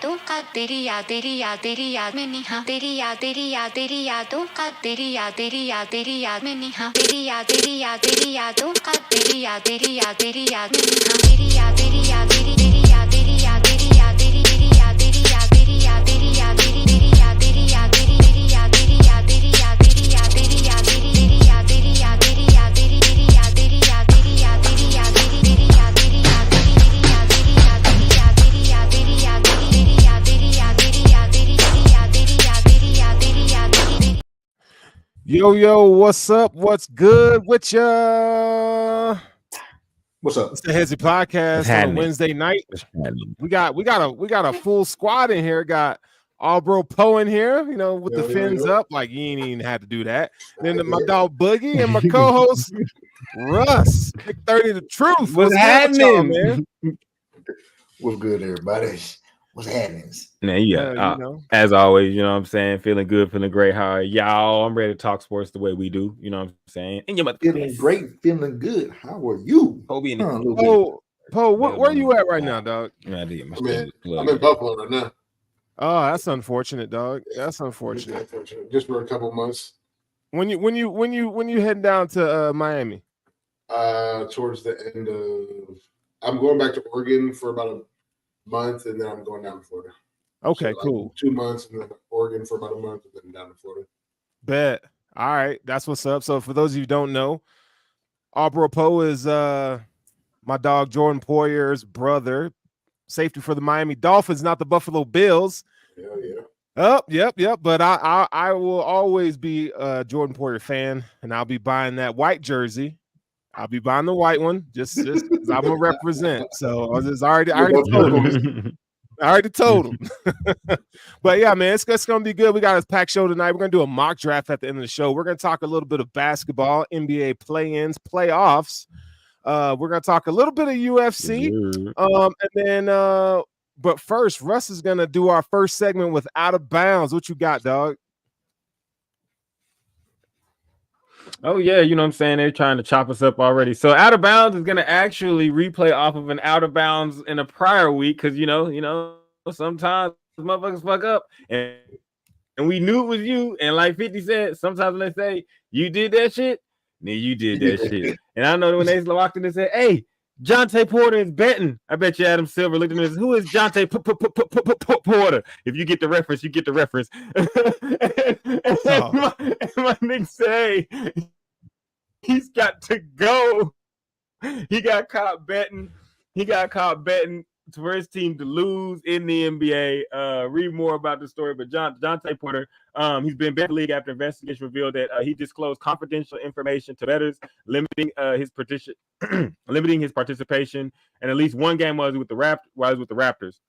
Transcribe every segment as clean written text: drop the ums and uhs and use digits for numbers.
यादों का तेरी याद में निहा तेरी यादों का तेरी याद में निहा तेरी यादों का तेरी याद में निहा तेरी Yo, what's up? What's good with ya? What's up? It's the Hesi Podcast on a Wednesday night. We got a full squad in here. Got All-Bro Poe in here, you know, with the fins up. Like, you ain't even had to do that. Then my dog Boogie and my co-host Russ. Big 30 the truth. What's happening, man? What's good, everybody? What's happening? Now, yeah, as always, you know what I'm saying? Feeling good, feeling great. How are y'all? I'm ready to talk sports the way we do. You know what I'm saying? And you're feeling great, feeling good. How are you? Poe, where you at right now, dog? I'm in Buffalo right now. Oh, that's unfortunate, dog. That's unfortunate. Just for a couple months. When you heading down to Miami? Towards the end of, I'm going back to Oregon for about a month, and then I'm going down to Florida. Okay, so cool. 2 months, and then Oregon for about a month, and then down to Florida. Bet. All right, that's what's up. So for those of you who don't know, All-Bro Poe is my dog Jordan Poyer's brother, safety for the Miami Dolphins, not the Buffalo Bills. Hell yeah. Oh, yep. But I will always be a Jordan Poyer fan, and I'll be buying that white jersey. I'll be buying the white one just because I'm gonna represent. So I already told him. But yeah, man, it's gonna be good. We got a packed show tonight. We're gonna do a mock draft at the end of the show. We're gonna talk a little bit of basketball, NBA play-ins, playoffs. We're gonna talk a little bit of UFC, and then but first, Russ is gonna do our first segment with Out of Bounds. What you got, dog? Oh, yeah, you know what I'm saying? They're trying to chop us up already. So Out of Bounds is going to actually replay off of an Out of Bounds in a prior week because, you know, sometimes motherfuckers fuck up. And we knew it was you. And like 50 said, sometimes when they say, you did that shit, then you did that shit. And I know when they walked in and said, hey, Jonte Porter is betting. I bet you Adam Silver looked at me and said, who is Jonte Porter? If you get the reference, you get the reference. And my nigga say, he's got to go. He got caught betting. For his team to lose in the NBA. Read more about the story. But Jonte Porter, he's been banned from the league after investigation revealed that he disclosed confidential information to bettors, limiting his participation, and at least one game was with the Raptors.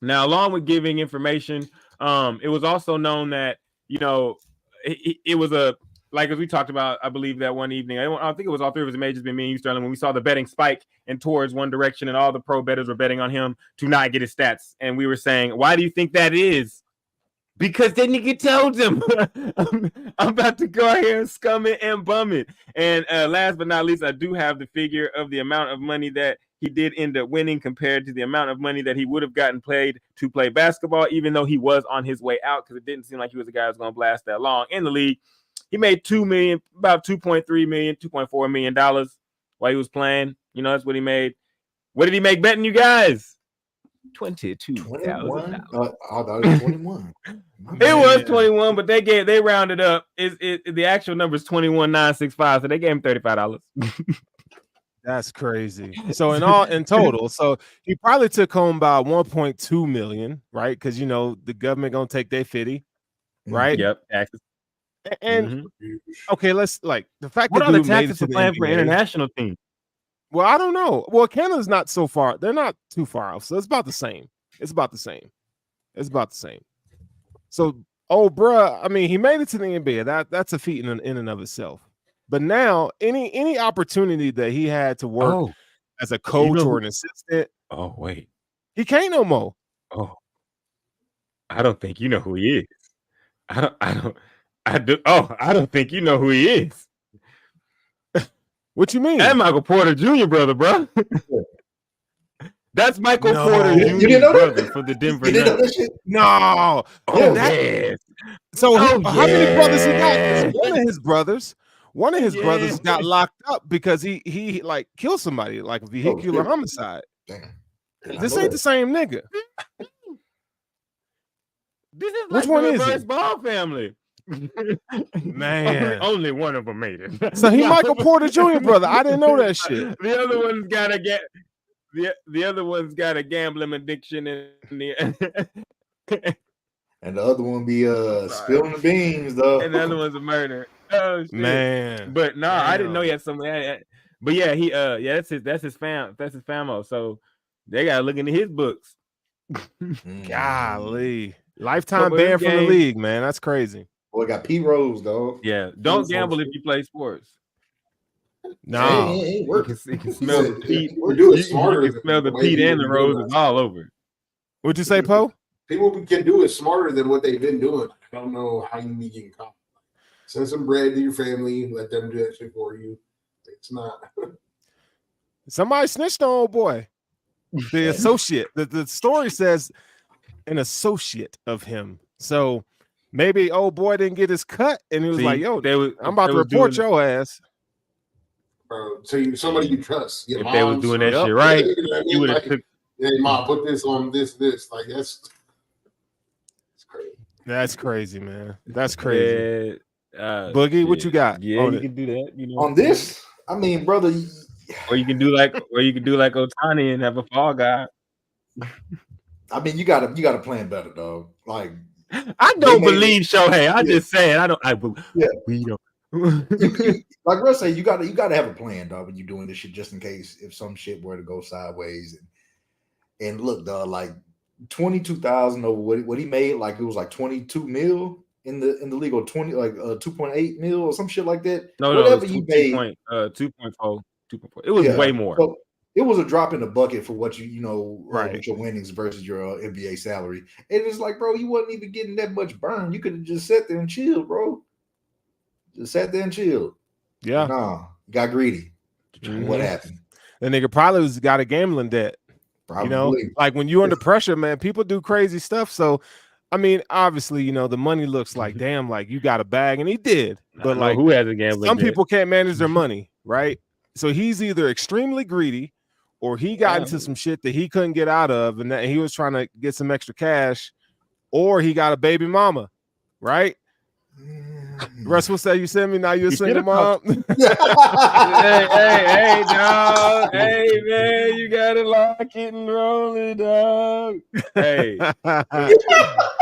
Now, along with giving information, it was also known that it was a. Like as we talked about, I believe that one evening, I think it was all three of us, it may have just been me and you, Sterling, when we saw the betting spike and towards one direction and all the pro bettors were betting on him to not get his stats. And we were saying, why do you think that is? Because that nigga told him, I'm about to go out here and scum it and bum it. And last but not least, I do have the figure of the amount of money that he did end up winning compared to the amount of money that he would have gotten paid to play basketball, even though he was on his way out because it didn't seem like he was a guy who was going to blast that long in the league. He made $2 million, about $2.3 million, $2.4 million while he was playing. You know, that's what he made. What did he make betting, you guys? $22,000. I thought it was 21. It was 21, but they rounded up. The actual number is 21,965, so they gave him $35. That's crazy. So in total, so he probably took home about 1.2 million, right? Because the government gonna take their 50, right? Yep, taxes. And okay, let's the fact what that are the taxes for playing for an international team? Well, I don't know. Well, Canada's not so far. They're not too far off, so it's about the same. So, bruh, I mean, he made it to the NBA. That's a feat in and of itself. But now, any opportunity that he had to work as a coach or an assistant, he can't no more. I don't think you know who he is. I don't think you know who he is. What you mean? That Michael Porter Jr. brother, bro. That's Michael No. Porter You didn't Jr.'s know that? brother for the Denver You didn't know Nuggets. that shit? No. Oh, That- yes. So Oh, how many brothers he got? 'Cause yeah. one of his brothers Yeah. got locked up because he like killed somebody, like vehicular shit. homicide. Damn. Did not This know ain't that. the same nigga. This is Which like one the is reverse it? Ball family. Man. only one of them made it. So he Michael Porter Jr. brother. I didn't know that shit. The other one's got a the other one's got a gambling addiction and And the other one be sorry. spilling the beans though. the other one's a murder. Oh shit. Man. But no, I didn't know Damn. he had some. But yeah, he that's his famo. So they gotta look into his books. Golly. Lifetime Couple of ban from the games. league, man. That's crazy. Boy, got P Rose though. Yeah, don't gamble if you play sports. No. Ain't You working. can smell the peat. People do it You smarter. can smell the way peat and people the do roses it. all over. What'd you say, Poe? People can do it smarter than what they've been doing. I don't know how you be getting caught. Send some bread to your family. Let them do that shit for you. It's not. Somebody snitched on old boy. The associate. The story says an associate of him. So maybe old boy didn't get his cut, and he was See, like, "Yo, they was, I'm about they to was report doing- your ass." Bro, so somebody you trust. Your If they was moms, doing that Yep. shit right, you know what I you mean? would have Like, took. hey, mom, put this on this. Like that's crazy. That's crazy, man. That's crazy. Boogie, Boogie, what you got Yeah, on you it? can do that. You know, On this, I mean, brother, or you can do like Otani and have a fall guy. I mean, you gotta plan better, dog. Like I don't made it- believe Shohei. I'm Yeah. just saying. Yeah. We don't. like Russ say, you gotta have a plan, dog, when you're doing this shit, just in case if some shit were to go sideways. And look, dog, like 22,000 over what he made, like it was like 22 mil in the league, or 2.8 mil or some shit like that. No, Whatever it's he 2.4. It was way more. So it was a drop in the bucket for what Right. with your winnings versus your NBA salary. And it's like, bro, you wasn't even getting that much burn. You could have just sat there and chilled, bro. Just sat there and chilled. Yeah. Nah, got greedy. Mhm. What happened? The nigga probably got a gambling debt. Probably. You know, like when you're under pressure, man, people do crazy stuff. So, I mean, obviously, the money looks like, damn, like you got a bag, and he did. But like, who has a gambling? some debt? people can't manage their money, right? So he's either extremely greedy, or he got into some shit that he couldn't get out of, and that he was trying to get some extra cash, or he got a baby mama, right? Russ will say, "You send me now. You're a single mom." hey, dog. Hey, man, you gotta lock it and roll it, dog. Hey, what that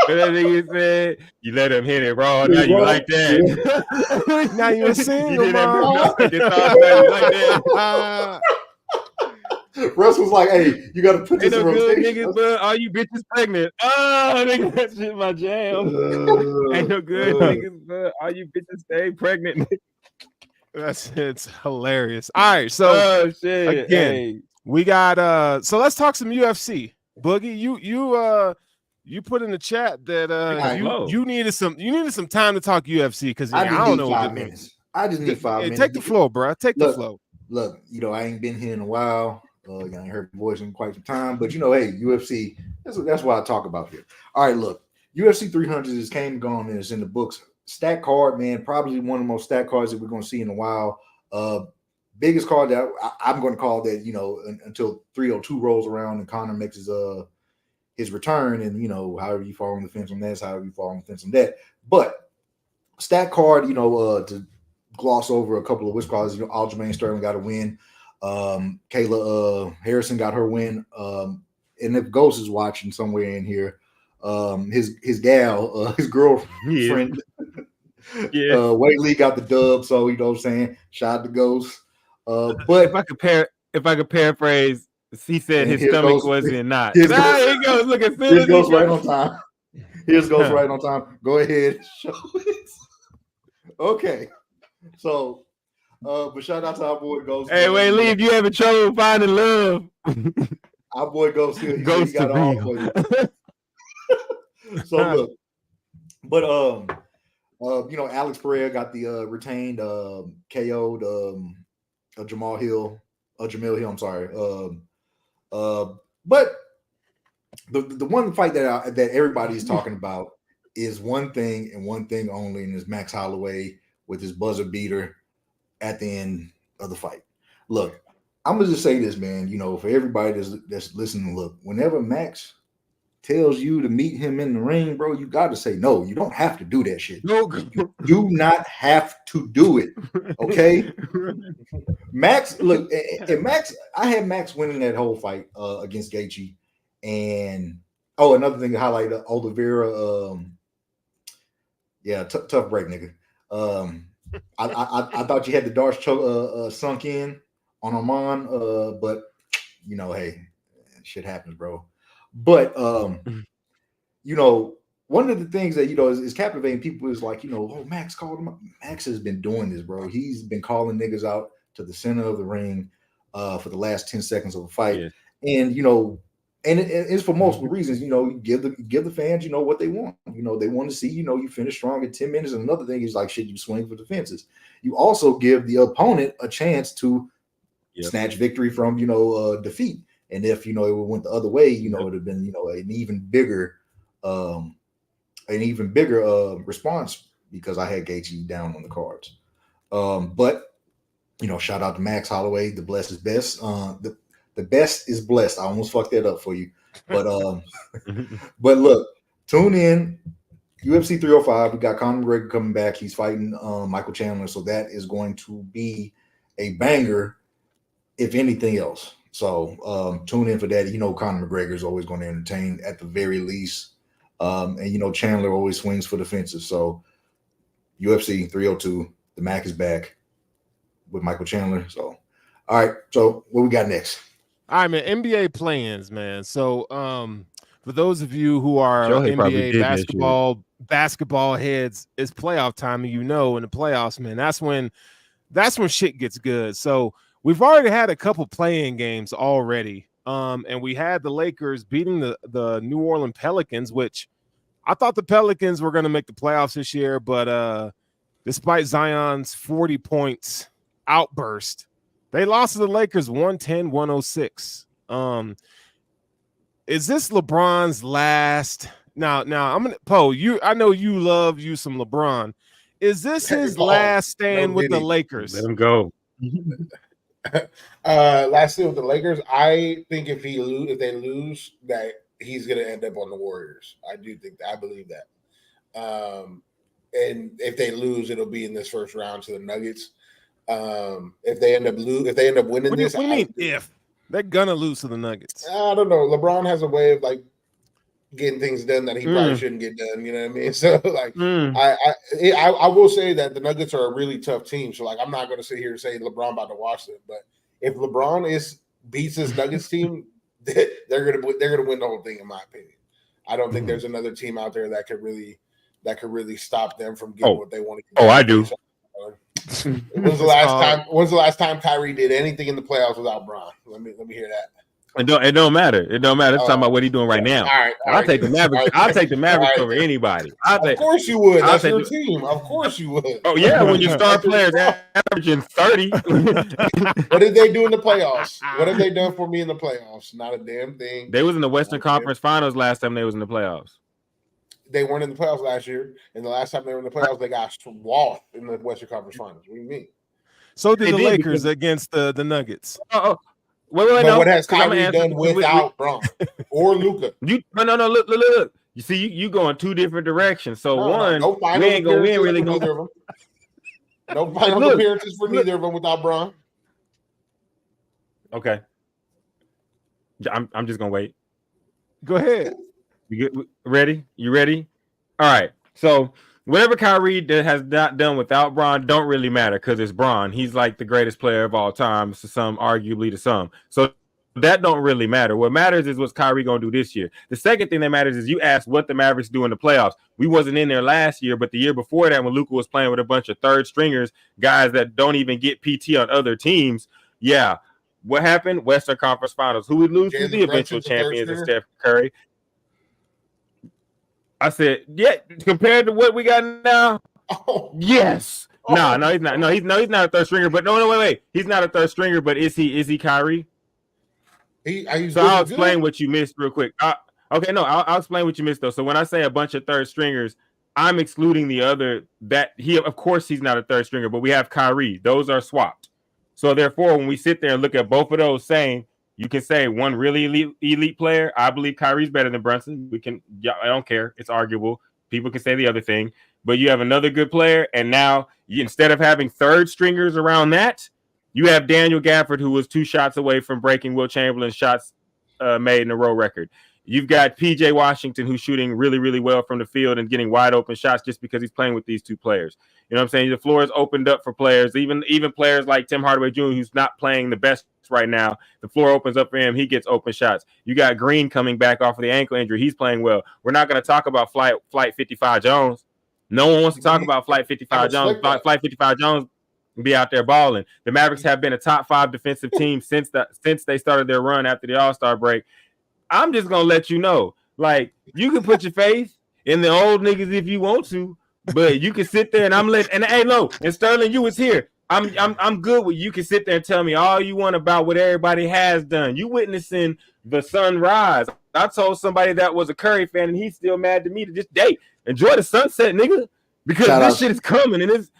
nigga said, you let him hit it raw. Now you like that. Now you're a single did that mom. now you like that. Russ was like, "Hey, you got to put Ain't this no in good rotation." niggas, but all you bitches pregnant. Oh, nigga, that shit my jam. Ain't no good niggas, but all you bitches stay pregnant. It's hilarious. All right, so Oh shit. again, Hey. we got so let's talk some UFC. Boogie, you put in the chat that you needed some time to talk UFC, because I just don't need know 5 minutes. I just need 5 minutes. Take the floor, bro. Take the floor. Look, I ain't been here in a while. I ain't heard your voice in quite some time, but hey, UFC. That's what I talk about here. All right, look, UFC 300 is came and gone, and it's in the books. Stat card, man, probably one of the most stat cards that we're going to see in a while. Biggest card that I'm going to call that, until 302 rolls around and Conor makes his return, and however you fall on the fence on this, however you fall on the fence on that. But stat card, to gloss over a couple of which cards, Aljamain Sterling got a win. Kayla Harrison got her win. And if Ghost is watching somewhere in here, his gal, his girlfriend, Wade Lee got the dub. So what I'm saying, shout out to Ghost. But if I could paraphrase, he said his stomach wasn't not. Here goes. Look at Here's Ghost right on time. Here's Ghost right on time. Go ahead, show it. Okay, so. But shout out to our boy Ghost. Hey, wait, leave. You having trouble finding love? Our boy Ghost here. Ghost he got it all for you. So look, but Alex Pereira got the retained KO'd Jamil Hill. I'm sorry. But the one fight that everybody's talking about is one thing and one thing only, and is Max Holloway with his buzzer beater at the end of the fight. Look, I'm gonna just say this, man. You know, for everybody that's listening, look, whenever Max tells you to meet him in the ring, bro, you got to say no. You don't have to do that shit. No, you do not have to do it. Okay, Max. Look, and Max. I had Max winning that whole fight against Gaethje, and another thing to highlight, Oliveira. Tough break, nigga. I thought you had the darts sunk in on Oman, but you know, hey, shit happens, bro. But you know, one of the things that is captivating people is like, Max called him up. Max has been doing this, bro. He's been calling niggas out to the center of the ring for the last 10 seconds of a fight, and and it's for multiple reasons. Give the fans what they want. They want to see you finish strong in 10 minutes. And another thing is like, shit, you swing for the fences. You also give the opponent a chance to snatch victory from defeat. And if it went the other way, it would have been an even bigger response, because I had Gaethje down on the cards. But shout out to Max Holloway. The blessed is best. The best is blessed. I almost fucked that up for you, but but look, tune in. UFC 305. We got Conor McGregor coming back. He's fighting Michael Chandler, so that is going to be a banger, if anything else. So tune in for that. Conor McGregor is always going to entertain at the very least, and Chandler always swings for the fences. So UFC 302, the Mac is back with Michael Chandler. So all right. So what we got next? All right, man. NBA play-ins, man. So for those of you who are NBA basketball heads, it's playoff time, and in the playoffs, man, that's when shit gets good. So we've already had a couple play-in games already. And we had the Lakers beating the New Orleans Pelicans, which I thought the Pelicans were going to make the playoffs this year, but despite Zion's 40 points outburst, they lost to the Lakers 110-106. Is this LeBron's last? Now I'm gonna Poe. I know you love you some LeBron. Is this his last stand with the Lakers? Let him go. Last stand with the Lakers. I think if they lose, that he's gonna end up on the Warriors. I believe that. And if they lose, it'll be in this first round to the Nuggets. If they end up winning what do you mean if they're gonna lose to the Nuggets? I don't know. LeBron has a way of like getting things done that he probably shouldn't get done. You know what I mean? So like, I will say that the Nuggets are a really tough team. So like, I'm not going to sit here and say LeBron about to watch them. But if LeBron beats his Nuggets team, they're gonna win the whole thing, in my opinion. I don't think there's another team out there that could really stop them from getting what they want to get. Oh, I do. When's the last time Kyrie did anything in the playoffs without Bron? Let me hear that. It don't matter. It don't matter. It's talking about what he's doing right now. All right. I'll take the Mavericks. I'll take the Mavericks over anybody. Of course you would. That's your team. Of course you would. Oh yeah, when your star players averaging 30. What did they do in the playoffs? What have they done for me in the playoffs? Not a damn thing. They was in the Western Conference Finals last time they was in the playoffs. They weren't in the playoffs last year, and the last time they were in the playoffs, they got swathed in the Western Conference Finals. What do you mean? So did the Lakers against the Nuggets. Wait, what has Kyrie done without Bron or Luka? No. Look. You see, you going two different directions. So we ain't gonna win really. No final appearances for neither of them without Bron. Okay, I'm just gonna wait. Go ahead. You ready? You ready? All right. So whatever Kyrie has not done without Bron don't really matter, because it's Bron. He's like the greatest player of all time, to some, arguably to some. So that don't really matter. What matters is what's Kyrie going to do this year. The second thing that matters is you asked what the Mavericks do in the playoffs. We wasn't in there last year, but the year before that, when Luka was playing with a bunch of third stringers, guys that don't even get PT on other teams. Yeah. What happened? Western Conference Finals. Who would lose to the eventual champions is Steph Curry. I said, yeah, compared to what we got now, yes. No, he's not. No, he's not a third stringer. But no, wait. He's not a third stringer. But is he Kyrie? I'll explain what you missed real quick. I'll explain what you missed though. So when I say a bunch of third stringers, I'm excluding the other that of course he's not a third stringer, but we have Kyrie. Those are swapped. So therefore, when we sit there and look at both of those, you can say one really elite player. I believe Kyrie's better than Brunson. I don't care. It's arguable. People can say the other thing, but you have another good player, and now instead of having third stringers around that, you have Daniel Gafford, who was 2 shots away from breaking Will Chamberlain's shots made in a row record. You've got PJ Washington, who's shooting really, really well from the field and getting wide open shots just because he's playing with these 2 players. You know what I'm saying? The floor is opened up for players, even players like Tim Hardaway Jr., who's not playing the best right now. The floor opens up for him. He gets open shots. You got Green coming back off of the ankle injury. He's playing well. We're not going to talk about Flight 55 Jones. No one wants to talk about Flight 55 Jones. Flight 55 Jones be out there balling. The Mavericks have been a top 5 defensive team since they started their run after the All-Star break. I'm just gonna let you know, like, you can put your faith in the old niggas if you want to, but you can sit there and and Sterling, you was here. I'm good with you. Can sit there and tell me all you want about what everybody has done. You witnessing the sunrise. I told somebody that was a Curry fan, and he's still mad to me to this day. Enjoy the sunset, nigga, because this shit is coming, and it's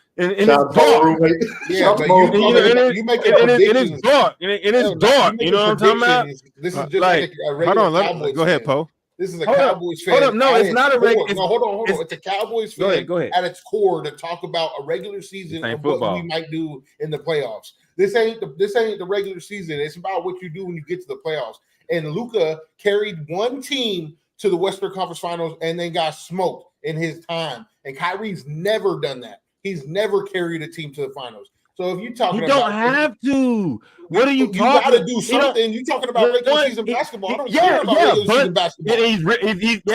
dark. Yeah, but you make it is dark. It is dark. You know what I'm talking about? This is just like a regular go ahead, Poe. This is a Cowboys fan. Hold up. No, it's not a regular. Hold on. It's a Cowboys fan go ahead. at its core to talk about a regular season of football. what we might do in the playoffs. This ain't the regular season. It's about what you do when you get to the playoffs. And Luka carried one team to the Western Conference Finals and then got smoked in his time. And Kyrie's never done that. He's never carried a team to the finals. So if you're talking about, you don't have to. What are you talking about? You got to do something. You're talking about regular season basketball. I don't care about regular season basketball.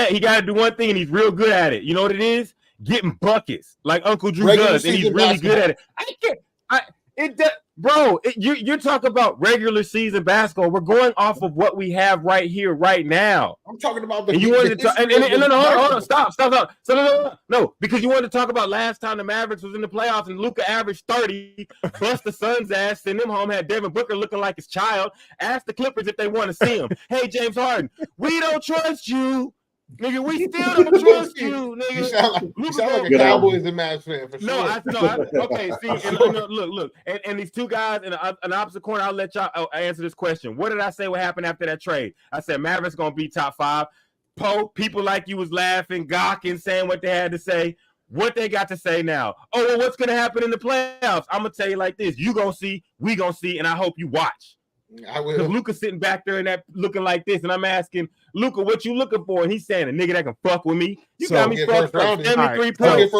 He got to do one thing, and he's real good at it. You know what it is? Getting buckets, like Uncle Drew does, and he's really good at it. You're talking about regular season basketball. We're going off of what we have right here, right now. I'm talking about the. And you wanted to talk. Hold on, stop. No, because you wanted to talk about last time the Mavericks was in the playoffs and Luka averaged 30, bust the Suns' ass, send them home, had Devin Booker looking like his child. Ask the Clippers if they want to see him. Hey, James Harden, we don't trust you. Nigga, we still don't trust you, nigga. You sound like a Cowboys and Mavs fan for sure. Okay, see, look, and these 2 guys in an opposite corner, I'll let y'all answer this question. What did I say what happened after that trade? I said Mavericks gonna be top 5. Poe, people like you was laughing, gawking, saying what they had to say. What they got to say now? Oh, well, what's gonna happen in the playoffs? I'm gonna tell you like this: you gonna see, we gonna see, and I hope you watch. I will. Because Luka's sitting back there and that looking like this, and I'm asking Luka, what you looking for? And he's saying a nigga that can fuck with me. You got me fucked up. 73 points,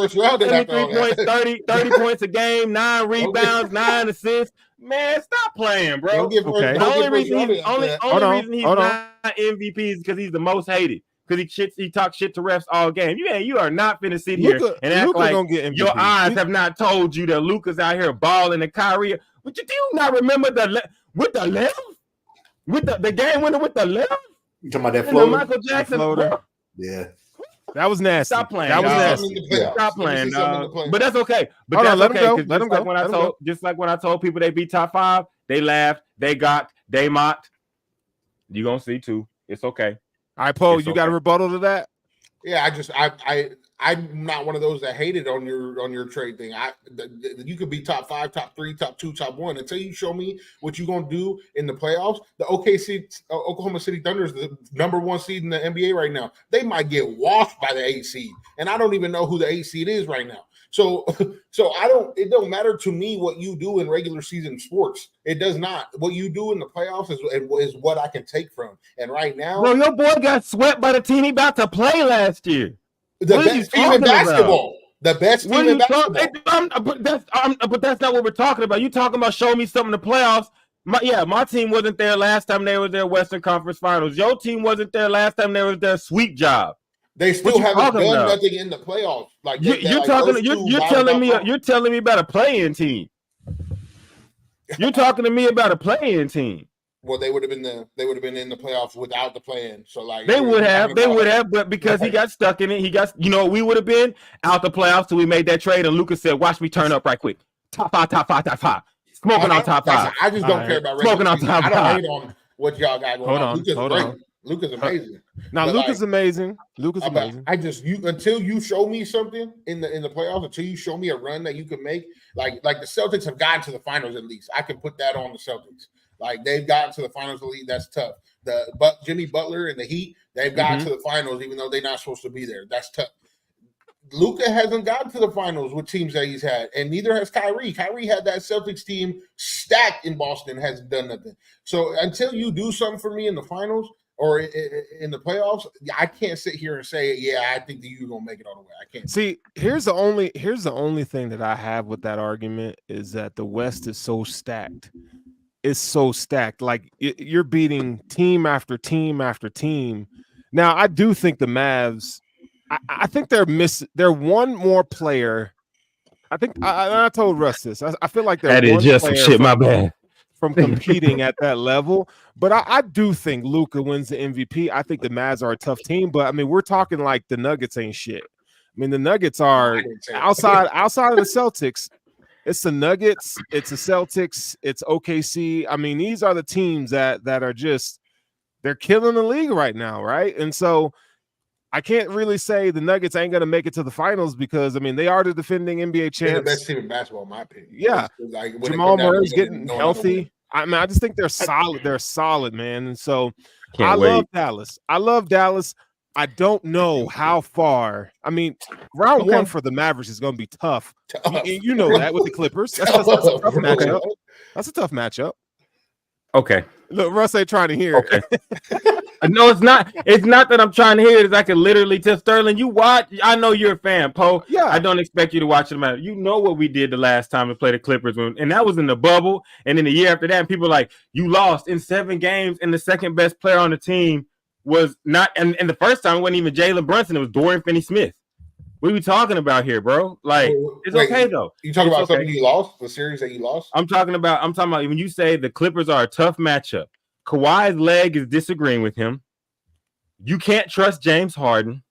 30 points a game, 9 rebounds, 9 assists. Man, stop playing, bro. Okay. The only reason he's not MVP is because he's the most hated. Because he talks shit to refs all game. You are not finna sit here and act like your eyes have not told you that Luka's out here balling and Kyrie. But do you not remember the left? With the game winner with the left? You talking about that floater? Michael Jackson floater? Yeah. That was nasty. Stop playing. That was nasty. Stop playing, dog. But that's okay. But Hold that's on, okay. let him go. Just like when I told people they be top 5, they laughed, they got, they mocked. You gonna see too. It's okay. All right, Poe, you got a rebuttal to that? Yeah, I'm not one of those that hated on your trade thing. You could be top 5, top 3, top 2, top 1 until you show me what you're gonna do in the playoffs. The Oklahoma City Thunder is the number 1 seed in the NBA right now. They might get washed by the 8 seed, and I don't even know who the 8 seed is right now. So it don't matter to me what you do in regular season sports. It does not. What you do in the playoffs is what I can take from. And right now, bro, your boy got swept by the team he about to play last year. The best team in basketball. The best team in basketball. But that's not what we're talking about. You talking about show me something in the playoffs. My team wasn't there last time they were there Western Conference Finals. Your team wasn't there last time they was their sweep job. They still haven't done nothing in the playoffs. Like you're telling me about a play-in team. You're talking to me about a play-in team. Well, they would have been in the playoffs without the play-in. So like they would have, but because he got stuck in it, we would have been out the playoffs till we made that trade. And Lucas said, "Watch me turn up right quick. Top five. Smoking on top 5. I just don't care about smoking on top 5. I don't hate on what y'all got going on. Luka's great. Luka's amazing. Now Luka's amazing. Luka's amazing. I just until you show me something in the playoffs, until you show me a run that you can make, like the Celtics have gotten to the finals at least. I can put that on the Celtics. Like they've gotten to the finals of the league. That's tough. Jimmy Butler and the Heat, they've gotten to the finals even though they're not supposed to be there. That's tough. Luka hasn't gotten to the finals with teams that he's had, and neither has Kyrie. Kyrie had that Celtics team stacked in Boston, hasn't done nothing. So until you do something for me in the finals or in the playoffs, I can't sit here and say, yeah, I think that you're gonna make it all the way. I can't. See, here's the only thing that I have with that argument is that the West is so stacked. It's so stacked. Like you're beating team after team after team. Now, I do think the Mavs. I think they're one more player. I think I told Russ this. I feel like they're that is just some shit. My bad. From competing at that level, but I do think Luka wins the MVP. I think the Mavs are a tough team, but I mean we're talking like the Nuggets ain't shit. I mean the Nuggets are outside of the Celtics. It's the Nuggets, it's the Celtics, it's OKC. I mean these are the teams that are just they're killing the league right now, right? And so I can't really say the Nuggets ain't going to make it to the finals because, I mean, they are the defending NBA champs. They're the best team in basketball, in my opinion. Yeah. Like, Jamal Murray's getting healthy. I mean, I just think they're solid. They're solid, man. And so love Dallas. I love Dallas. I don't know how far. I mean, round one for the Mavericks is going to be tough. You know that with the Clippers. That's a tough matchup. That's a tough matchup. Okay. Look, Russ ain't trying to hear it. Okay. No, it's not. It's not that I'm trying to hear it. It's I can literally tell Sterling, you watch. I know you're a fan, Poe. Yeah. I don't expect you to watch it. You know what we did the last time we played the Clippers, and that was in the bubble. And then the year after that, and people were like, you lost in 7 games, and the second best player on the team was not. And the first time it wasn't even Jalen Brunson. It was Dorian Finney-Smith. What are we talking about here, bro? Like, it's okay though. You talking about something you lost? The series that you lost? I'm talking about when you say the Clippers are a tough matchup. Kawhi's leg is disagreeing with him. You can't trust James Harden.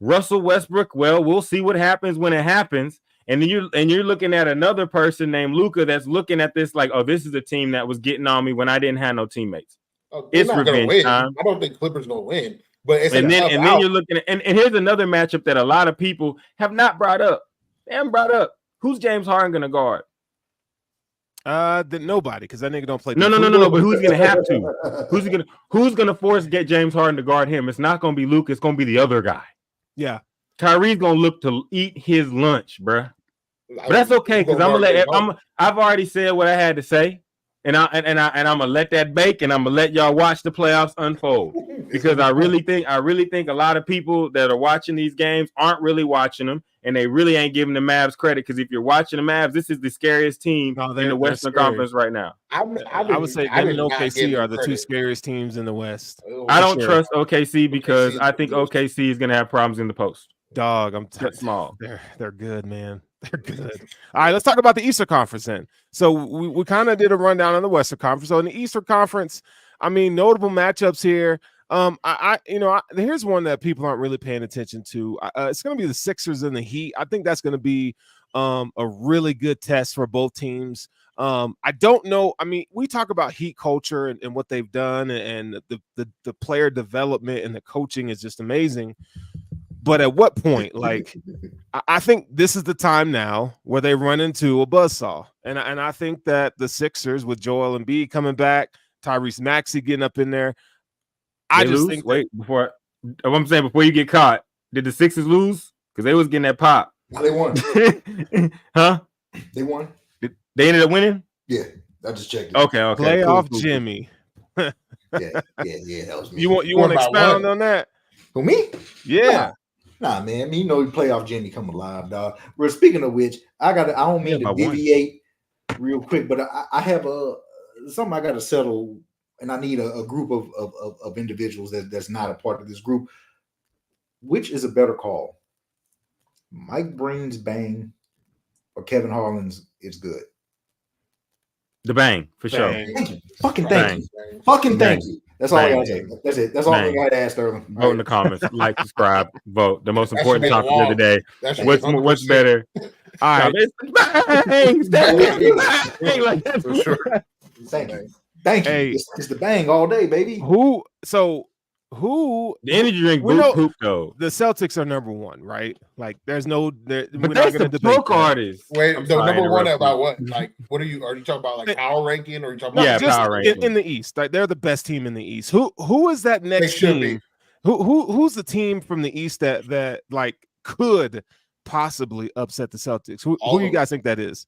Russell Westbrook, well, we'll see what happens when it happens. And then you're looking at another person named Luka that's looking at this like, oh, this is a team that was getting on me when I didn't have no teammates. It's revenge time. I don't think Clippers gonna win. But it's then you're looking at and here's another matchup that a lot of people have not brought up. They haven't brought up. Who's James Harden gonna guard? Nobody, because that nigga don't play. No. But who's gonna have to? Who's gonna force get James Harden to guard him? It's not gonna be Luke. It's gonna be the other guy. Yeah, Kyrie's gonna look to eat his lunch, bruh. But that's okay because I'm gonna let. I've already said what I had to say, and I'm gonna let that bake, and I'm gonna let y'all watch the playoffs unfold. Because I really think a lot of people that are watching these games aren't really watching them, and they really ain't giving the Mavs credit. Because if you're watching the Mavs, this is the scariest team in the Western Conference right now. I would say them and OKC are the two scariest teams in the West. I don't trust OKC because I think OKC is gonna have problems in the post. Dog, I'm small. They're good, man. They're good. All right, let's talk about the Eastern Conference then. So we kind of did a rundown on the Western Conference. So in the Eastern Conference, I mean, notable matchups here. Here's one that people aren't really paying attention to. It's going to be the Sixers and the Heat. I think that's going to be a really good test for both teams. I don't know. I mean, we talk about Heat culture and what they've done, and the player development and the coaching is just amazing. But at what point, like, I think this is the time now where they run into a buzzsaw. And I think that the Sixers with Joel Embiid coming back, Tyrese Maxey getting up in there. Before you get caught, did the Sixers lose? Because they was getting that pop. No, they won. Huh? They won. They ended up winning? Yeah, I just checked it. Okay. Playoff cool. Jimmy. yeah, that was me. You want to expound on that? For me? Yeah. Nah, man. I mean, you know, playoff Jimmy come alive, dog. Well, speaking of which, I don't mean to deviate real quick, but I have something I got to settle. And I need a group of individuals that's not a part of this group. Which is a better call? Mike Breen's bang or Kevin Harlan's is good? The bang, for sure. Thank you. Fucking thank you. Fucking thank you. That's all I got to say. That's it. That's all I got to ask, Sterling. Vote in the comments. Like, subscribe, vote. The most important topic of the day. What's better? All right. Bang. Like that. For sure. Thank you. Thank you. Hey. It's the bang all day, baby. Who? The energy drink we know poop though. the Celtics are number one, right? Like, there's no. We're But not that's going the to debate book that. artist. Wait, I'm the sorry, number one interrupt about you. what? Like, what are you talking about? Like power ranking, or are you talking No, about? Yeah, just power in ranking. the East. Like, they're the best team in the East. Who is that They next should team? be. Who's the team from the East that like could possibly upset the Celtics? Who All do you of guys think that is?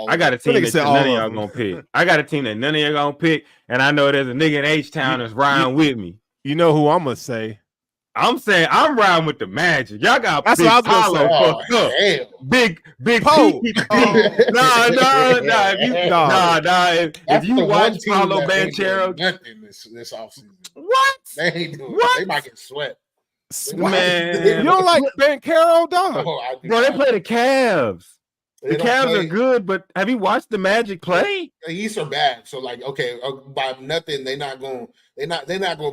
I got a team Nigga that said none all of of y'all them. gonna pick. I got a team that none of y'all gonna pick, and I know there's a nigga in H-Town that's riding with me. You know who I'm gonna say? I'm saying I'm riding with the Magic. Y'all got That's big what I was gonna Paulo say. fucked up. Hell. Big Poe. P. Oh. Nah. If That's you the watch one team Paulo that ain't doing Banchero, nothing this offseason. what? They ain't doing. What? They might get swept. Man. You don't like Banchero, dog? Oh, I do Bro, they not. play the Cavs. They The don't Cavs play- are good, but have you watched the Magic play? The East are bad. So like, okay, by nothing, they're not gonna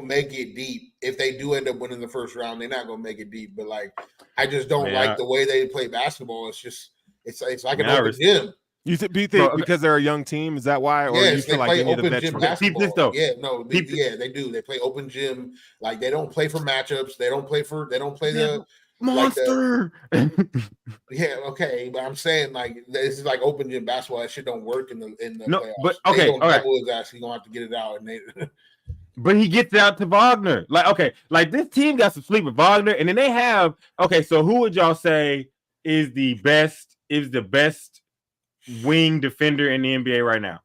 make it deep. If they do end up winning the first round, they're not gonna make it deep. But like, I just don't like the way they play basketball. It's just it's like an open gym. You think Bro, because they're a young team, is that why? Or Yes, you feel they like play they need a open gym veteran? basketball. Keep this though. Yeah, no, they do. They play open gym. Like they don't play for matchups. They don't play the Monster. yeah, okay, but I'm saying like this is like open gym basketball. That shit don't work in the No, playoffs. but okay, all right. His ass, he's gonna have to get it out, and they. But he gets out to Wagner. Like this team got some sleep with Wagner, and then they have so who would y'all say is the best wing defender in the NBA right now?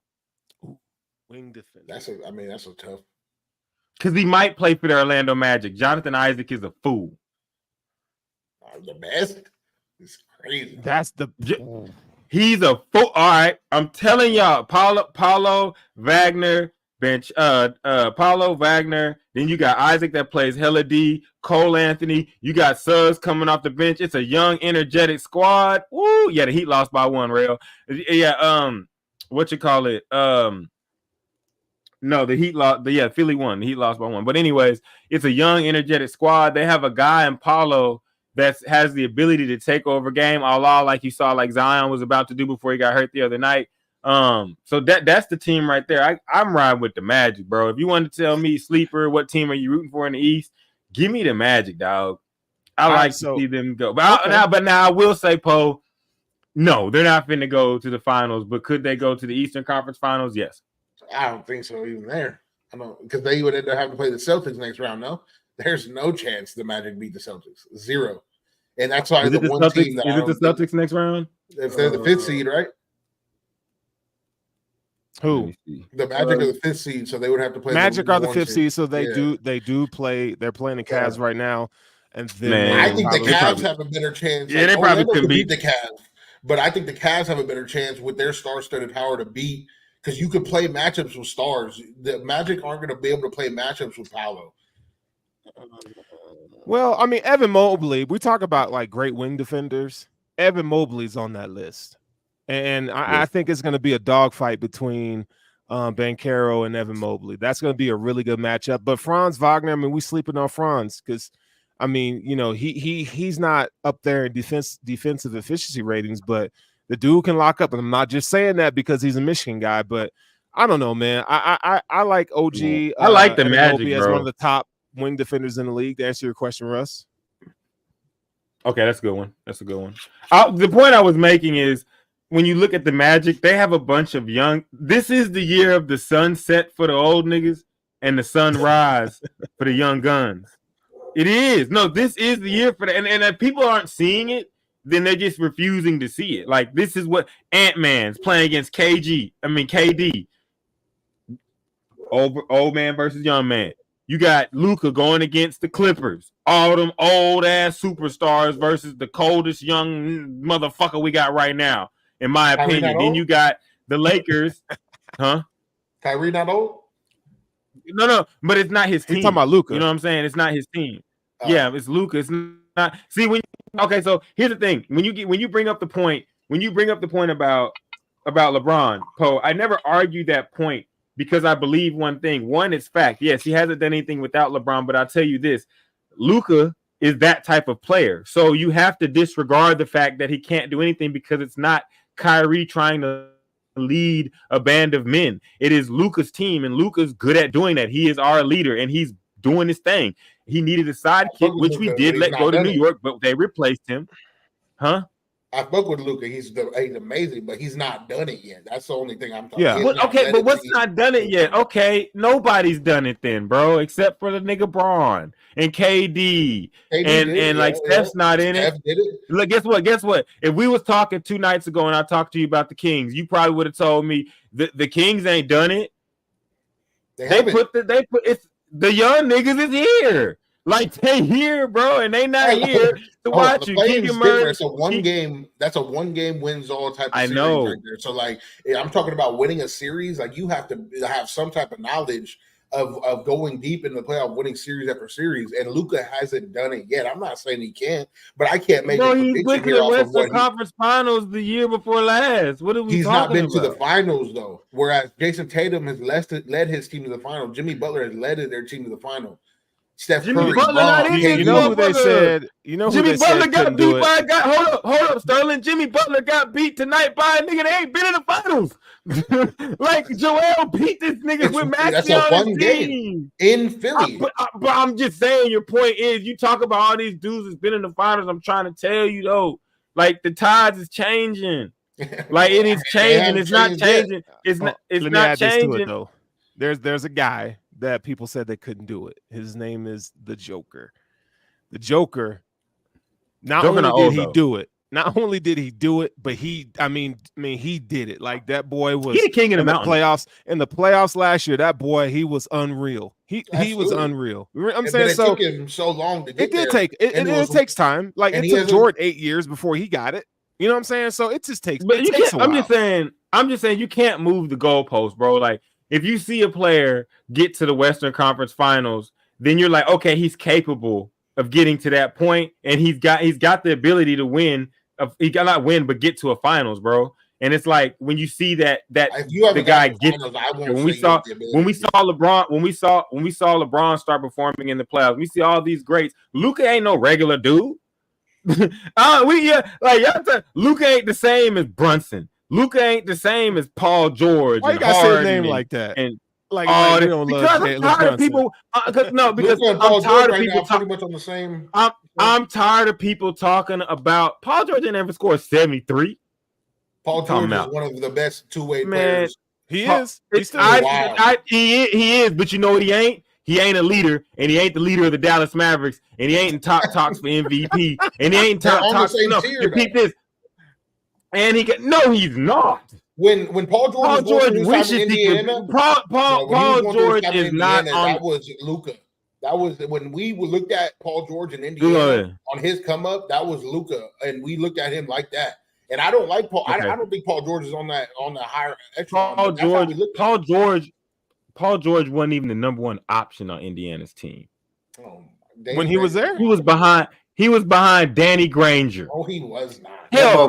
Wing defender. That's a tough. Because he might play for the Orlando Magic. Jonathan Isaac is a fool. The best? It's crazy. That's the. He's a fool. All right, I'm telling y'all, Paulo Wagner. Paulo Wagner. Then you got Isaac that plays hella D. Cole Anthony. You got Suggs coming off the bench. It's a young, energetic squad. Woo! Yeah, the Heat lost by one. Real. Yeah. What you call it? No, the Heat lost. Yeah, Philly won. The Heat lost by one. But anyways, it's a young, energetic squad. They have a guy in Paulo that has the ability to take over game, a la like you saw like Zion was about to do before he got hurt the other night. So that's the team right there. I'm riding with the Magic, bro. If you want to tell me, sleeper, what team are you rooting for in the East? Give me the Magic, dog. I like to see them go. But now I will say, Poe, no, they're not finna go to the finals. But could they go to the Eastern Conference Finals? Yes. I don't think so even there. I don't, because they would end up having to play the Celtics next round. No, there's no chance the Magic beat the Celtics. Zero. And that's why the one Celtics, team that is it the Celtics next round? If they're the fifth seed, right? Who? The Magic are the fifth seed, so they would have to play. Magic are the fifth seed, so they yeah. do play. They're playing the Cavs right now, and then Man, I think the Cavs have a better chance. Yeah, they probably could beat the Cavs, but I think the Cavs have a better chance with their star-studded power to beat, because you could play matchups with stars. The Magic aren't going to be able to play matchups with Paolo. Well, I mean, Evan Mobley. We talk about like great wing defenders. Evan Mobley's on that list. And I think it's going to be a dogfight between Banchero and Evan Mobley. That's going to be a really good matchup. But Franz Wagner, I mean, we sleeping on Franz because, I mean, you know, he's not up there in defensive efficiency ratings, but the dude can lock up. And I'm not just saying that because he's a Michigan guy, but I don't know, man. I like OG. I like the Evan Magic, Mobley bro. as one of the top wing defenders in the league. To answer your question, Russ. Okay, that's a good one. That's a good one. The point I was making is, when you look at the Magic, they have a bunch of young. This is the year of the sunset for the old niggas and the sunrise for the young guns. It is. No, this is the year for that. And if people aren't seeing it, then they're just refusing to see it. Like, this is what Ant-Man's playing against KD. Old man versus young man. You got Luka going against the Clippers. All them old-ass superstars versus the coldest young motherfucker we got right now. In my opinion. Then you got the Lakers. Huh? Kyrie not old? No, but it's not his team. He's talking about Luka. You know what I'm saying? It's not his team. Yeah, it's Luka. It's not. See, so here's the thing. When you bring up the point about LeBron, Poe, I never argued that point because I believe one thing. One, it's fact. Yes, he hasn't done anything without LeBron, but I'll tell you this. Luka is that type of player. So you have to disregard the fact that he can't do anything because it's not Kyrie trying to lead a band of men. It is Luka's team, and Luka's good at doing that. He is our leader, and he's doing his thing. He needed a sidekick, which we did let go to New York, but they replaced him. Huh? I spoke with Luka. He's amazing, but he's not done it yet. That's the only thing I'm talking about. Well, okay, but what's not done it yet? Okay, nobody's done it then, bro, except for the nigga Braun and KD and like Steph's not in it. Look, guess what? If we was talking 2 nights ago and I talked to you about the Kings, you probably would have told me the Kings ain't done it. They put it's the young niggas is here. Like they here, bro, and they not here to watch you. It's a one game. That's a 1 game wins all type of series right there. So like, I'm talking about winning a series. Like you have to have some type of knowledge of going deep in the playoff, winning series after series. And Luka hasn't done it yet. I'm not saying he can't, but I can't make a prediction he went to the Western Conference Finals the year before last. What are we? He's not been about? To the finals though. Whereas Jason Tatum has led his team to the final. Jimmy Butler has led their team to the final. Steph Jimmy Curry, Butler not in it. You know who they said? You know who Jimmy they Butler said got couldn't beat do by it? a guy. Hold up, Sterling. Jimmy Butler got beat tonight by a nigga that ain't been in the finals. Like Joel beat this nigga with Maxey on his team in Philly. But I'm just saying, your point is, you talk about all these dudes that's been in the finals. I'm trying to tell you though, like the tides is changing. Like it is changing. It's not changing. It's not. It's not changing. To it, though. There's a guy that people said they couldn't do it. His name is the Joker. The Joker. Not only did he do it, but he did it. Like that boy was the king of the mountain. Playoffs. In the playoffs last year, that boy, he was unreal. He was unreal. I'm saying it took him so long to get there. It takes time. Like it took Jordan 8 years before he got it. You know what I'm saying? So it just takes. But it takes a while. I'm just saying you can't move the goalpost, bro. Like if you see a player get to the Western Conference Finals, then you're like, okay, he's capable of getting to that point, and he's got the ability to win. He got not win, but get to a finals, bro. And it's like when you see that the guy gets. When we saw LeBron start performing in the playoffs, we see all these greats. Luka ain't no regular dude. Luka ain't the same as Brunson. Luka ain't the same as Paul George. Why you gotta say a name like that? And like we don't love I'm tired of people. Because I'm tired of people talking much on the same. I'm tired of people talking about Paul George didn't ever score 73. Paul George is one of the best two-way players. He is. He's still he is, but you know what he ain't? He ain't a leader, and he ain't the leader of the Dallas Mavericks, and he ain't in top talks for MVP, and he ain't top talks. Repeat this. And he's not. When Paul George wishes Indiana, Paul George is not on. That was Luka. That was when we looked at Paul George in Indiana on his come up. That was Luka, and we looked at him like that. And I don't like Paul. Okay. I don't think Paul George is on the higher echelon. Paul George wasn't even the number one option on Indiana's team. When he was there, he was behind Danny Granger. Oh, he was not. Hell,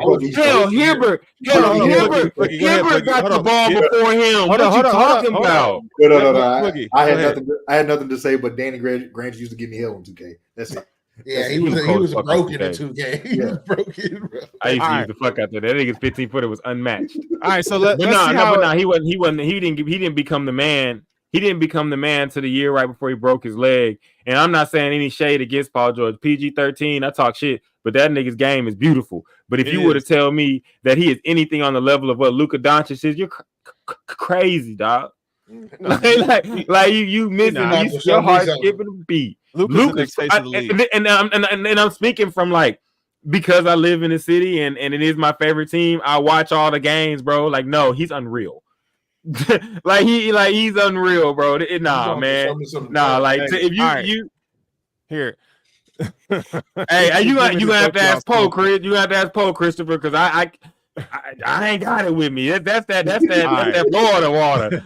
Hibbert got the ball before him. What you talking about? No. I had nothing to say, but Danny Granger used to give me hell on 2K. That's it. Yeah, he was broken in 2K. He was broken, bro. I used to use the fuck out there. That nigga's 15-footer was unmatched. All right, so he didn't become the man. He didn't become the man to the year right before he broke his leg. And I'm not saying any shade against Paul George. PG-13, I talk shit, but that nigga's game is beautiful. But if you were to tell me that he is anything on the level of what Luka Doncic is, you're crazy, dog. like you missing your heart skipping a beat. Luka's and I'm speaking from like because I live in the city and it is my favorite team. I watch all the games, bro. Like, no, he's unreal. he's unreal, bro. Nah, man. Nah, like if you here. Hey, you gonna have to ask Poe, Chris. You have to ask Poe, Christopher, because I ain't got it with me. That's that Florida water.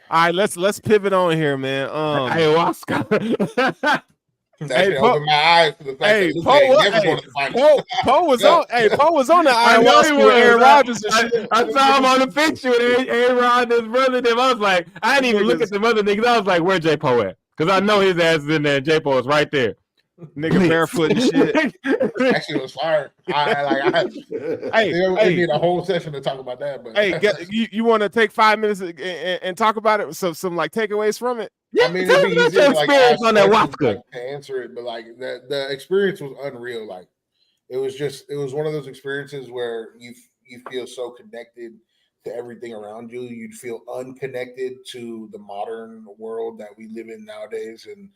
All right, let's pivot on here, man. Ayahuasca. Open my eyes to the fact Poe was on the ayahuasca with Aaron Rodgers and shit. I saw him on the picture with Aaron Rodgers' brother. I was like, I didn't even look at the other niggas. I was like, where J Poe at? Because I know his ass is in there. J Poe is right there. nigga barefoot and shit. Actually, it was fire. We need a whole session to talk about that. But hey, you want to take 5 minutes and talk about it? Some like takeaways from it. I mean, it'd be easy to like ask on that to answer it, but like the experience was unreal. Like it was one of those experiences where you feel so connected to everything around you. You'd feel unconnected to the modern world that we live in nowadays, and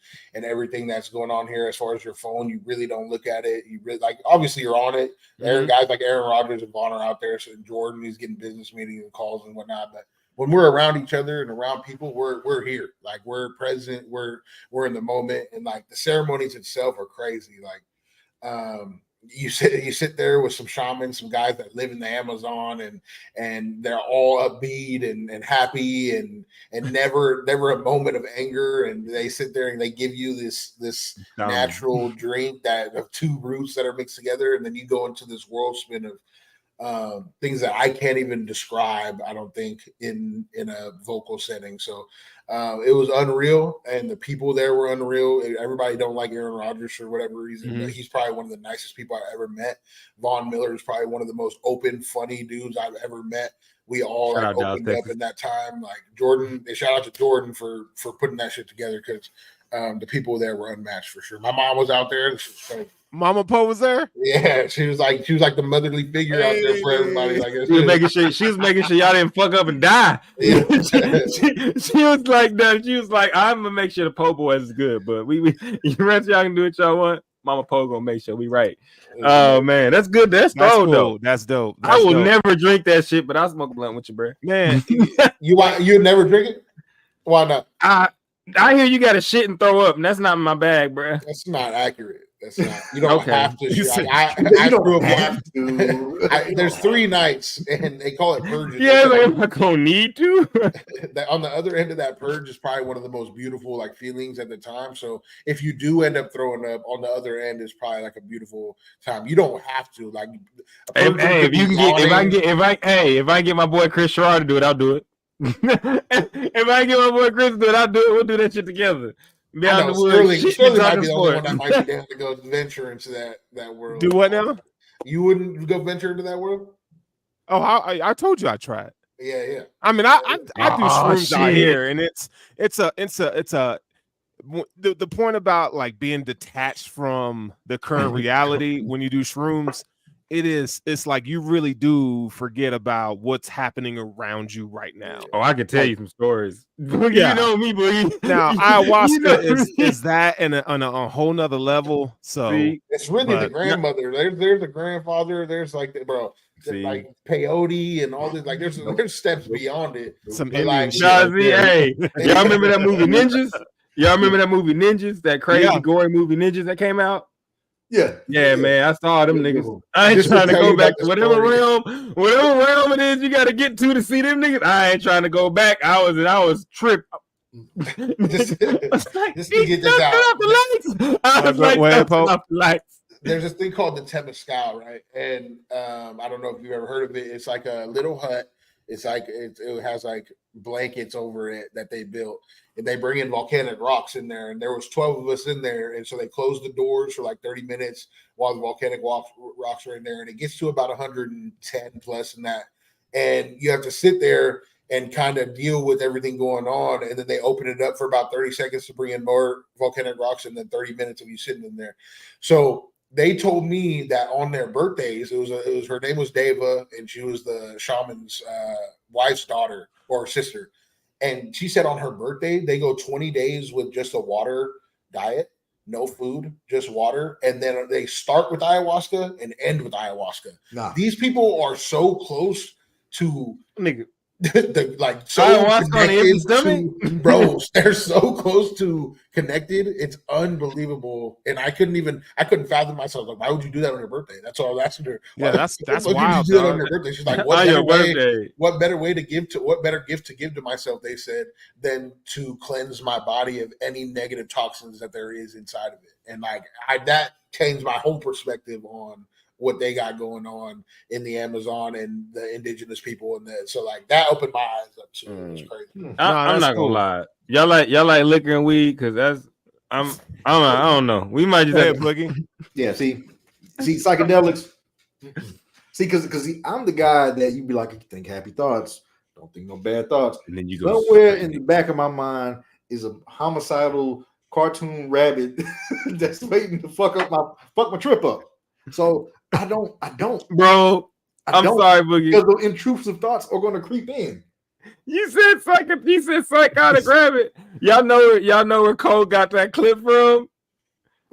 everything that's going on here. As far as your phone, you really don't look at it. You really like, obviously you're on it. Guys like Aaron Rodgers and Vaughn are out there. So Jordan, he's getting business meetings and calls and whatnot. But when we're around each other and around people, we're here. Like we're present. We're in the moment, and like the ceremonies itself are crazy. Like you sit there with some shamans, some guys that live in the Amazon, and they're all upbeat and happy and never a moment of anger. And they sit there and they give you this natural drink of two roots that are mixed together, and then you go into this whirlwind of things that I can't even describe, I don't think, in a vocal setting. So it was unreal, and the people there were unreal. Everybody don't like Aaron Rodgers for whatever reason, but he's probably one of the nicest people I've ever met. Von Miller is probably one of the most open, funny dudes I've ever met. We all opened up in that time. Like Jordan, shout out to Jordan for putting that shit together, because the people there were unmatched for sure. My mom was out there. So, Mama Poe was there. Yeah, she was like the motherly figure out there for everybody. Like she was making sure y'all didn't fuck up and die. Yeah. she was like that. She was like, I'm gonna make sure the Po boys is good, but the rest of y'all can do what y'all want. Mama Poe gonna make sure we right. Oh man, that's good. That's dope, though. That's dope. I will never drink that shit, but I'll smoke a blunt with you, bro. Man, you never drink it? Why not? I hear you got to shit and throw up, and that's not my bag, bro. That's not accurate. That's not. You don't have to. You don't have to. There's 3 nights, and they call it purges. Yeah, like, am I gonna need to? On the other end of that purge is probably one of the most beautiful like feelings at the time. So if you do end up throwing up, on the other end is probably like a beautiful time. You don't have to. Like, if I can get my boy Chris Sherrod to do it, I'll do it. If I get my boy Chris to do it, I'll do it. We'll do that shit together. Sterling might be the only one that might be down to go venture into that world. Do what now? You wouldn't go venture into that world? Oh, I told you I tried. Yeah. I mean, I do shrooms out here, and it's the point about like being detached from the current reality when you do shrooms. It's like you really do forget about what's happening around you right now. Oh, I can tell you some stories. Yeah. You know me, boy. Now ayahuasca is that on a whole nother level. So it's really the grandmother. There's a grandfather. There's like like peyote and all this. Like there's steps beyond it. Some Indian shit. Hey, y'all remember that movie Ninjas? That crazy gory movie Ninjas that came out? Yeah, man, I saw them niggas. I ain't trying to go back to whatever realm it is you got to get to see them niggas. I ain't trying to go back. I was tripped. Just to get this out. I was like, off the lights. There's this thing called the Temescal, right? And I don't know if you've ever heard of it. It's like a little hut. It's like it has like blankets over it that they built, and they bring in volcanic rocks in there. And there was 12 of us in there, and so they closed the doors for like 30 minutes while the volcanic rocks are in there, and it gets to about 110 plus in that. And you have to sit there and kind of deal with everything going on, and then they open it up for about 30 seconds to bring in more volcanic rocks, and then 30 minutes of you sitting in there. So they told me that on their birthdays, it was her name was Deva, and she was the shaman's wife's daughter or sister. And she said on her birthday, they go 20 days with just a water diet, no food, just water. And then they start with ayahuasca and end with ayahuasca. Nah. These people are so close to ayahuasca on the empty stomach? Bros, they're so close to connected. It's unbelievable. And I couldn't fathom myself. Like, why would you do that on your birthday? That's all I was asking her. Yeah, that's wild. You do that on your birthday? She's like, what better gift to give to myself, they said, than to cleanse my body of any negative toxins that there is inside of it. And like that changed my whole perspective on what they got going on in the Amazon and the indigenous people, and so like that opened my eyes up too. It's crazy. I'm not gonna lie, y'all like liquor and weed, because I don't know. We might just Go have ahead, Boogie. Yeah, see psychedelics. See, because I'm the guy that you'd be like, you think happy thoughts, don't think no bad thoughts. and then you go Somewhere in the back of my mind is a homicidal cartoon rabbit that's waiting to fuck my trip up. So I don't, bro. I'm sorry, Boogie. Because the intrusive thoughts are going to creep in. You said psychotic rabbit. Y'all know where Cole got that clip from?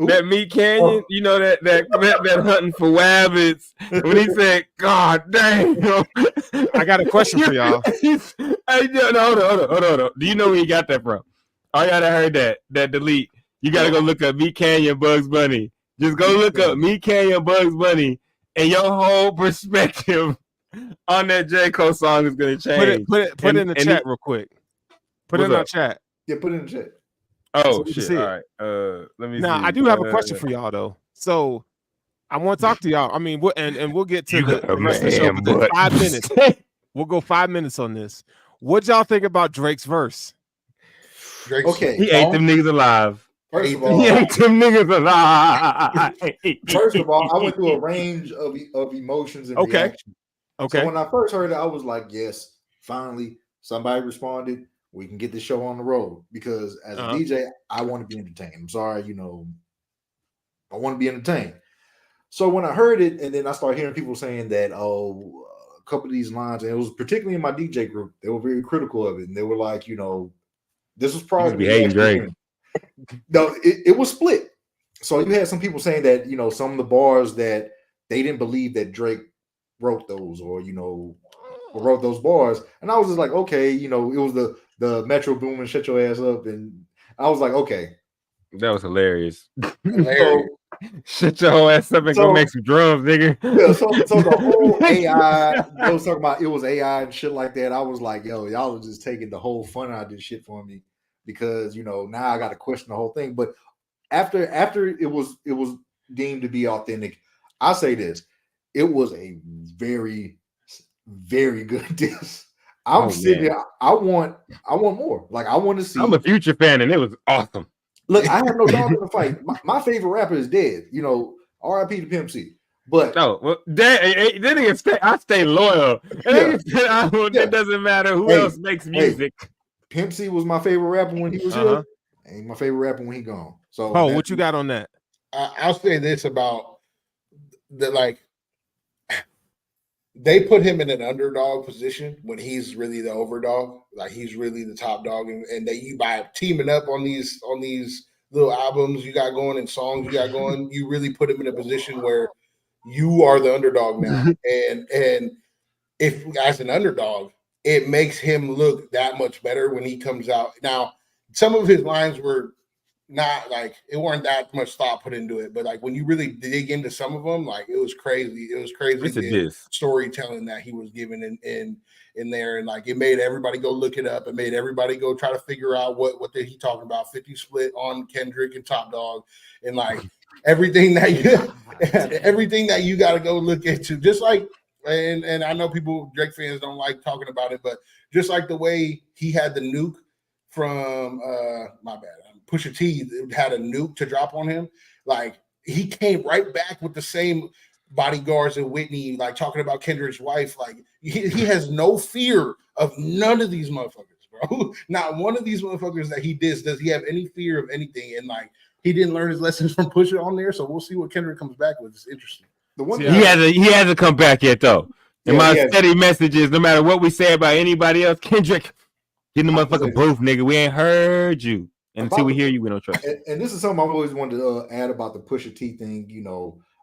Ooh. That Meat Canyon, you know that hunting for wabbits. When he said, "God damn," I got a question for y'all. Hey, hold on. Do you know where he got that from? All y'all that heard that delete. You gotta go look up Meat Canyon Bugs Bunny. Just go look up Meat Canyon Bugs Bunny, and your whole perspective on that J. Cole song is gonna change. Put it in the chat real quick. Put it in our chat. Yeah, put it in the chat. Oh shit! All right. Let me. Now see. I do have a question for y'all though. So I want to talk to y'all. I mean, we'll get to the rest of the show. But 5 minutes. We'll go 5 minutes on this. What y'all think about Drake's verse? Okay, he ate them niggas alive. First of all, he ate them niggas alive. First of all, I went through a range of emotions and reactions. Okay. So when I first heard it, I was like, yes, finally somebody responded. We can get the show on the road because as a DJ, I want to be entertained. I'm sorry, I want to be entertained. So when I heard it, and then I started hearing people saying that, a couple of these lines, and it was particularly in my DJ group, they were very critical of it, and they were like, this was probably behaving Drake. No, it was split. So you had some people saying that, some of the bars that they didn't believe that Drake wrote those, or wrote those bars, and I was just like, okay, it was the Metro Boomin, shut your ass up, and I was like, okay, that was hilarious. So, shut your ass up and go make some drums, nigga. Yeah, so the whole AI, they was talking about it was AI and shit like that. I was like, yo, y'all was just taking the whole fun out of this shit for me because now I got to question the whole thing. But after it was deemed to be authentic, I say this, it was a very, very good diss. I'm sitting here. I want more. Like I want to see. I'm a Future fan, and it was awesome. Look, I have no dog in the fight. My favorite rapper is dead. R.I.P. to Pimp C. But I stay loyal. It doesn't matter who else makes music. Pimp C was my favorite rapper when he was here. Ain't my favorite rapper when he gone. So, what you got on that? I'll say this about they put him in an underdog position when he's really the overdog, like he's really the top dog, and that you by teaming up on these little albums you got going and songs you got going, you really put him in a position where you are the underdog now, and if as an underdog, it makes him look that much better when he comes out. Now, some of his lines were not it weren't that much thought put into it, but when you really dig into some of them, it was crazy. It was crazy the storytelling that he was giving in there, and it made everybody go look it up. It made everybody go try to figure out what he talking about. 50 split on Kendrick and Top Dog, and everything that you got to go look into. Just and I know Drake fans don't like talking about it, but just the way he had the nuke from my bad. Pusha T had a nuke to drop on him. He came right back with the same bodyguards and Whitney, talking about Kendrick's wife. He has no fear of none of these motherfuckers, bro. Not one of these motherfuckers that he does he have any fear of anything? And he didn't learn his lessons from Pusha on there, so we'll see what Kendrick comes back with. It's interesting. He hasn't come back yet though. And my steady message is, no matter what we say about anybody else, Kendrick, get in the motherfucking booth, nigga. We ain't heard you. And until we hear you, we don't trust you. And this is something I've always wanted to add about the Pusha T thing.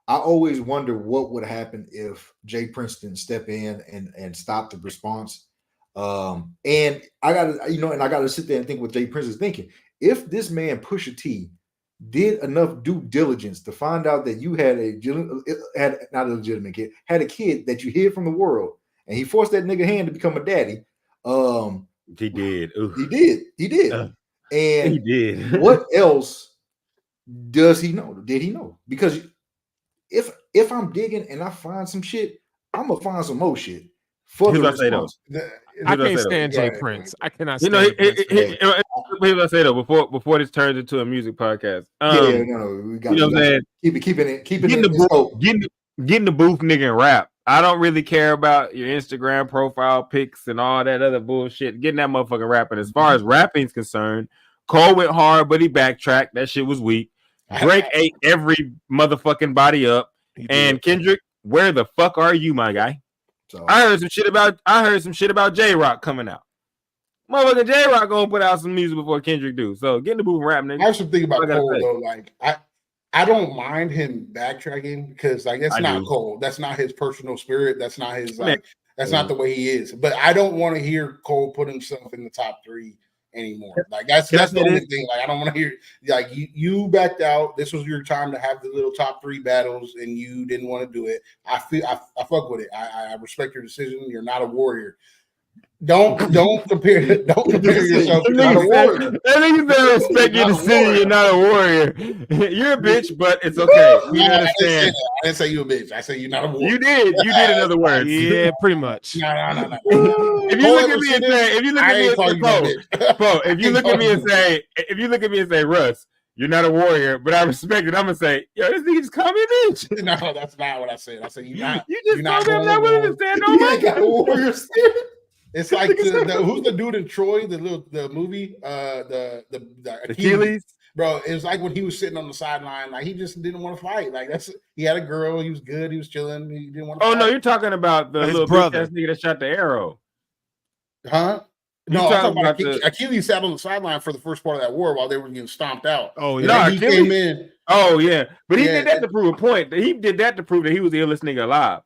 I always wonder what would happen if Jay Princeton step in and stop the response. And I gotta sit there and think what Jay Princeton is thinking. If this man Pusha T did enough due diligence to find out that you had not a legitimate kid, had a kid that you hid from the world, and he forced that nigga hand to become a daddy. He did. He did. And he did. What else does he know? Did he know? Because if I'm digging and I find some shit, I'm gonna find some more shit. For Here's the what I say, though. response. I Here's what I can't say, though. stand Go Jay ahead. Prince. I cannot You know, stand Prince. here's what I say though. Before this turns into a music podcast. No, we got You know what I'm saying? keeping it Getting in the scope. booth, getting the booth, nigga, and rap. I don't really care about your Instagram profile pics and all that other bullshit. Getting that motherfucking rapping. As far as rapping's concerned, Cole went hard, but he backtracked. That shit was weak. Drake ate every motherfucking body up. And Kendrick, where the fuck are you, my guy? So I heard some shit about J-Rock coming out. Motherfucking J-Rock gonna put out some music before Kendrick do. So get in the booth and rap, nigga. I have some thing about I gotta Cole say. though. Like I don't mind him backtracking because like that's I not do. Cole. That's not his personal spirit. That's not his Man. like. That's not the way he is. But I don't want to hear Cole put himself in the top 3 anymore. Like that's Can I the say only this? thing. Like I don't want to hear like you backed out. This was your time to have the little top 3 battles, and you didn't want to do it. I fuck with it. I respect your decision. You're not a warrior. Don't compare yourself to not a warrior. That nigga said respect your decision. You're not a warrior. You're a bitch, but it's okay. We No, understand. I didn't say you a bitch. I said you're not a warrior. You did. You did. In other words, Yeah, pretty much. No. If you look at me and say, if you look I at me ain't and call say, you no bitch. Bo, if you look at me and say, Russ, you're not a warrior, but I respect it. I'm gonna say, yo, this nigga just call me a bitch. No, that's not what I said. I said you not. You just you're told me I'm going not willing to warrior. stand no you more. ain't got a warrior spirit. It's like who's the dude in Troy, the movie, the Achilles. Bro, it was like when he was sitting on the sideline, like he just didn't want to fight. Like he had a girl, he was good, he was chilling, he didn't want to fight. Oh no, you're talking about the His little brother. bitch ass nigga that shot the arrow. Huh? You No, I'm talking talking about about Achilles sat on the sideline for the first part of that war while they were getting stomped out. Oh And yeah. then he Achilles- came in. Oh yeah, but he Yeah, did that to prove a point. He did that to prove that he was the illest nigga alive.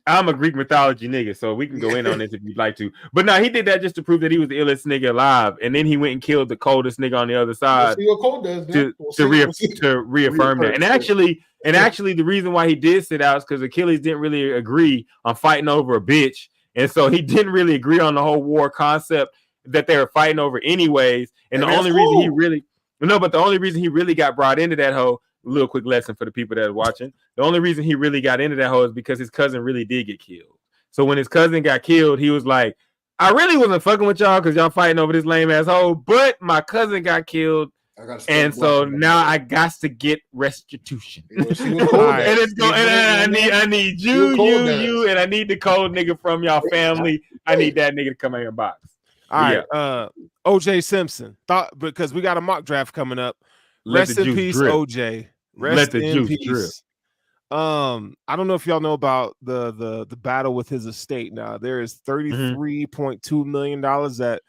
I'm a Greek mythology nigga, so we can go in on this if you'd like to. But no, he did that just to prove that he was the illest nigga alive, and then he went and killed the coldest nigga on the other We'll side see what Cole does. Man. to reaffirm that. And actually, the reason why he did sit out is because Achilles didn't really agree on fighting over a bitch, and so he didn't really agree on the whole war concept that they were fighting over anyways. And the only reason he really got brought into that whole little quick lesson for the people that are watching. The only reason he really got into that hole is because his cousin really did get killed. So when his cousin got killed, he was like, I really wasn't fucking with y'all because y'all fighting over this lame ass hole, but my cousin got killed. And so now I got to get restitution. And it's going, and I need you, and I need the cold nigga from y'all family. I need that nigga to come in your box. All right. OJ Simpson. Because we got a mock draft coming up. Rest in peace, OJ. Rest in peace. I don't know if y'all know about the battle with his estate now. There is $33.2 million that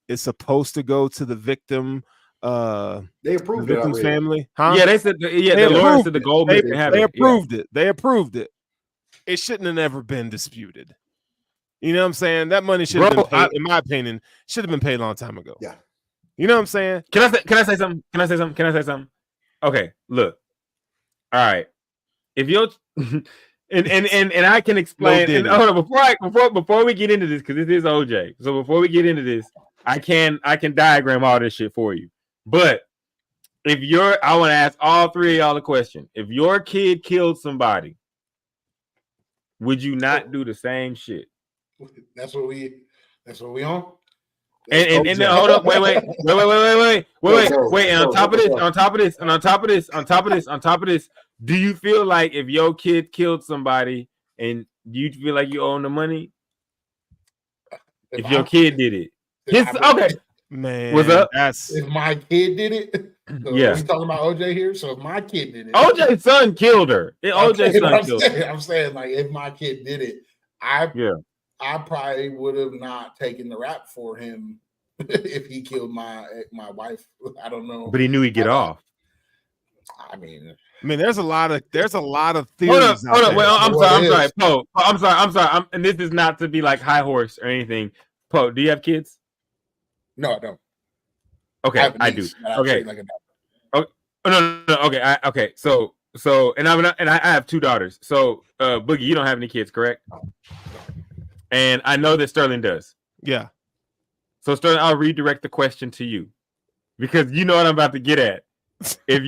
is supposed to go to the victim. They approved the victim's family. Huh? Yeah, they said the lawyer said the gold they approved it. They approved it. It shouldn't have never been disputed. You know what I'm saying? That money should have been paid, in my opinion, should have been paid a long time ago. Yeah. You know what I'm saying? Can I say something? Okay, look. All right. If you're and I can explain. And hold on, before we get into this, because this is OJ. So before we get into this, I can diagram all this shit for you. But I want to ask all three of y'all a question. If your kid killed somebody, would you not do the same shit? That's what we on. And hold up, wait. And on top of this, do you feel like if your kid killed somebody and you feel like you own the money? If your kid did it, okay, man, what's up? If my kid did it, so yeah. We talking about OJ here. So if my kid did it, OJ's son killed her. OJ's son killed her. I'm saying like if my kid did it, I probably would have not taken the rap for him if he killed my wife. I don't know, but he knew he'd get off. I mean, there's a lot of theories. Hold up. Well, I'm sorry, Poe. I'm sorry. And this is not to be like high horse or anything. Poe, do you have kids? No, I don't. Okay, I do. Okay. No. Okay. Okay. So, and I have two daughters. So, Boogie, you don't have any kids, correct? And I know that Sterling does. Yeah. So, Sterling, I'll redirect the question to you because you know what I'm about to get at. If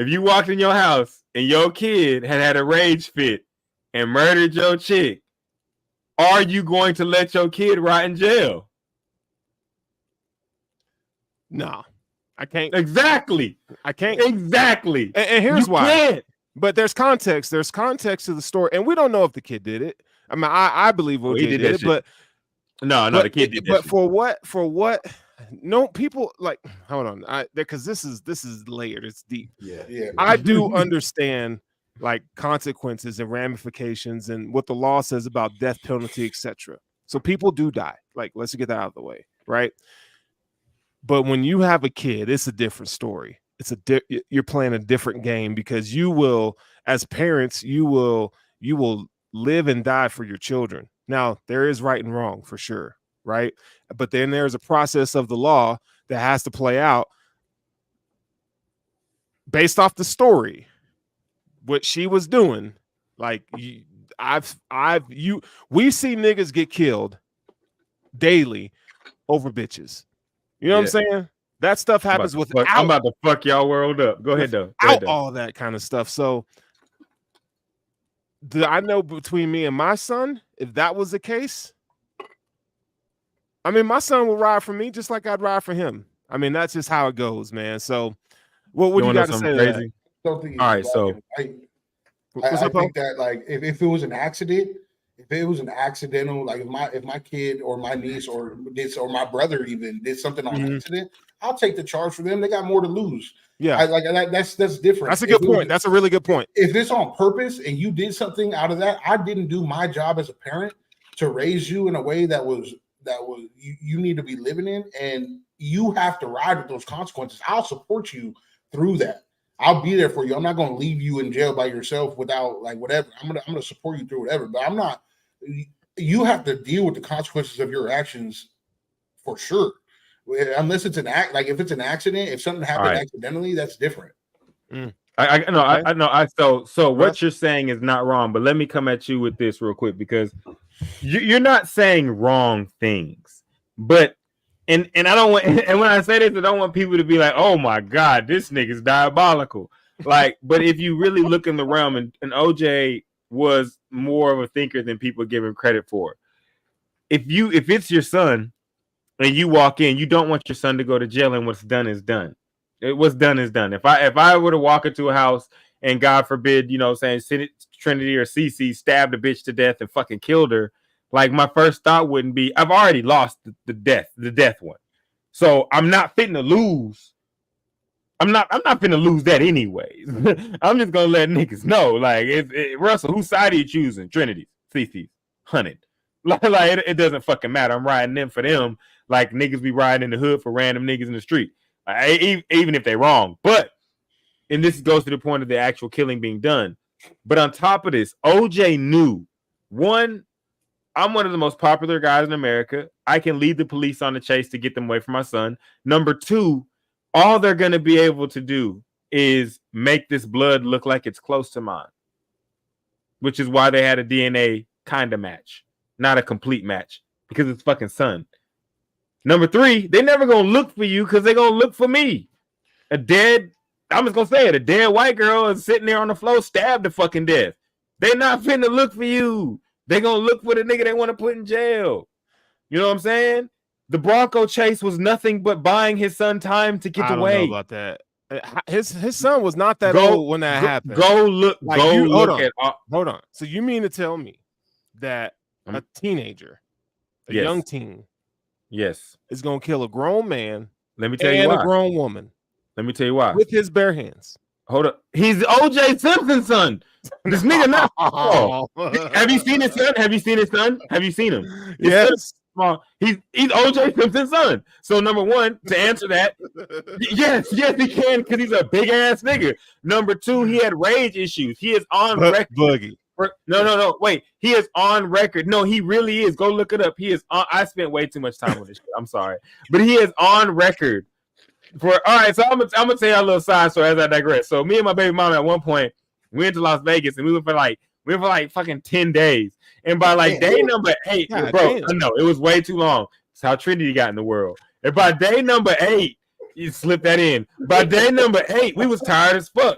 you walked in your house and your kid had a rage fit and murdered your chick, Are you going to let your kid rot in jail? No, I can't. Exactly. I can't. Exactly. And here's you why. Can't. But there's context. There's context to the story, and we don't know if the kid did it. I mean, I believe OJ did it, but no, the kid did that. But shit. for what? No, people like. Hold on, because this is layered. It's deep. Yeah. I do understand like consequences and ramifications and what the law says about death penalty, etc. So people do die. Like, let's get that out of the way, right? But when you have a kid, it's a different story. You're playing a different game because you will, as parents, you will live and die for your children. Now, there is right and wrong for sure, right? But then there's a process of the law that has to play out based off the story, what she was doing. Like, we see niggas get killed daily over bitches. You know what I'm saying? That stuff happens without. I'm about to fuck y'all world up. Go ahead, though. All that kind of stuff. So, I know between me and my son, if that was the case, I mean, my son would ride for me just like I'd ride for him. I mean, that's just how it goes, man. So, what do you got to say to that? Don't think all right, so I think that like if it was an accident, if it was an accidental, like if my kid or my niece or my brother even did something on accident, I'll take the charge for them. They got more to lose. Yeah, that's different. That's a good point. That's a really good point. If it's on purpose and you did something out of that, I didn't do my job as a parent to raise you in a way that was you need to be living in, and you have to ride with those consequences. I'll support you through that. I'll be there for you. I'm not going to leave you in jail by yourself without like whatever. I'm gonna support you through whatever. But I'm not. You have to deal with the consequences of your actions for sure. Unless it's an act, like if it's an accident, if something happened accidentally, that's different. I know. So what you're saying is not wrong, but let me come at you with this real quick because you're not saying wrong things, but. And I don't want, and when I say this, I don't want people to be like, "Oh my God, this nigga's diabolical." Like, but if you really look in the realm, and OJ was more of a thinker than people give him credit for. If it's your son, and you walk in, you don't want your son to go to jail, and what's done is done. What's done is done. If I were to walk into a house and God forbid, saying Trinity or Cece stabbed a bitch to death and fucking killed her. Like my first thought wouldn't be, I've already lost the death one. So I'm not fitting to lose. I'm not finna lose that anyways. I'm just gonna let niggas know. Like Russell, whose side are you choosing? Trinity, Cece, 100. Like it doesn't fucking matter. I'm riding them for them. Like niggas be riding in the hood for random niggas in the street. Even if they're wrong. And this goes to the point of the actual killing being done. But on top of this, OJ knew, one, I'm one of the most popular guys in America. I can lead the police on the chase to get them away from my son. Number two, all they're going to be able to do is make this blood look like it's close to mine, which is why they had a DNA kind of match, not a complete match, because it's fucking son. Number three, they're never going to look for you because they're going to look for me. I'm just going to say it, a dead white girl is sitting there on the floor, stabbed to fucking death. They're not finna look for you. They're going to look for the nigga they want to put in jail. You know what I'm saying? The Bronco chase was nothing but buying his son time to get away. I don't know about that. His son was not that old when that happened. Hold on. So you mean to tell me that a teenager, a young teen, is going to kill a grown man? Let me tell you why. And a grown woman. Let me tell you why. With his bare hands. Hold up. He's OJ Simpson's son. This nigga not. Have you seen his son? Have you seen his son? Have you seen him? Yes. He's OJ Simpson's son. So number one, to answer that, yes, he can because he's a big ass nigga. Number two, he had rage issues. He is on record. Boogie. No. Wait, he is on record. No, he really is. Go look it up. He is on. I spent way too much time with this shit. I'm sorry, but he is on record. All right, so I'm gonna tell you a little side story as I digress. So me and my baby mama at one point went to Las Vegas and we went for like fucking 10 days. And by like day number 8, bro, I know it was way too long. It's how Trinity got in the world. And by day number 8, you slip that in. By day number 8, we was tired as fuck.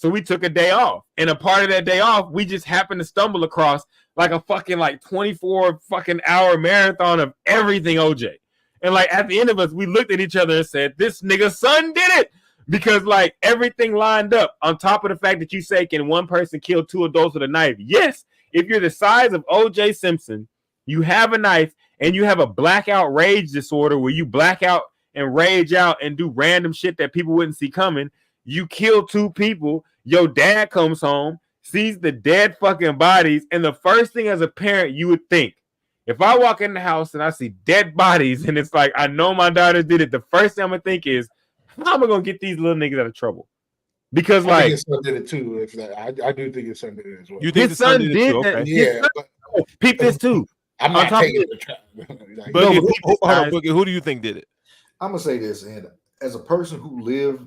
So we took a day off. And a part of that day off, we just happened to stumble across like a fucking like 24 fucking hour marathon of everything OJ. And like at the end of us, we looked at each other and said, this nigga's son did it. Because like everything lined up on top of the fact that you say, can one person kill 2 adults with a knife? Yes. If you're the size of OJ Simpson, you have a knife and you have a blackout rage disorder where you black out and rage out and do random shit that people wouldn't see coming. You kill 2 people. Your dad comes home, sees the dead fucking bodies. And the first thing as a parent you would think, if I walk in the house and I see dead bodies and it's like, I know my daughter did it, the first thing I'm going to think is, how am I going to get these little niggas out of trouble? Because I like think his son did it too. If that, I do think his son did it as well. You think his son did it too? that. Okay. Yeah, but Peep this too. I'm On not top of taking it- the trap. Like, Boogie, No, hold on, Boogie, who do you think did it? I'm gonna say this, and as a person who lived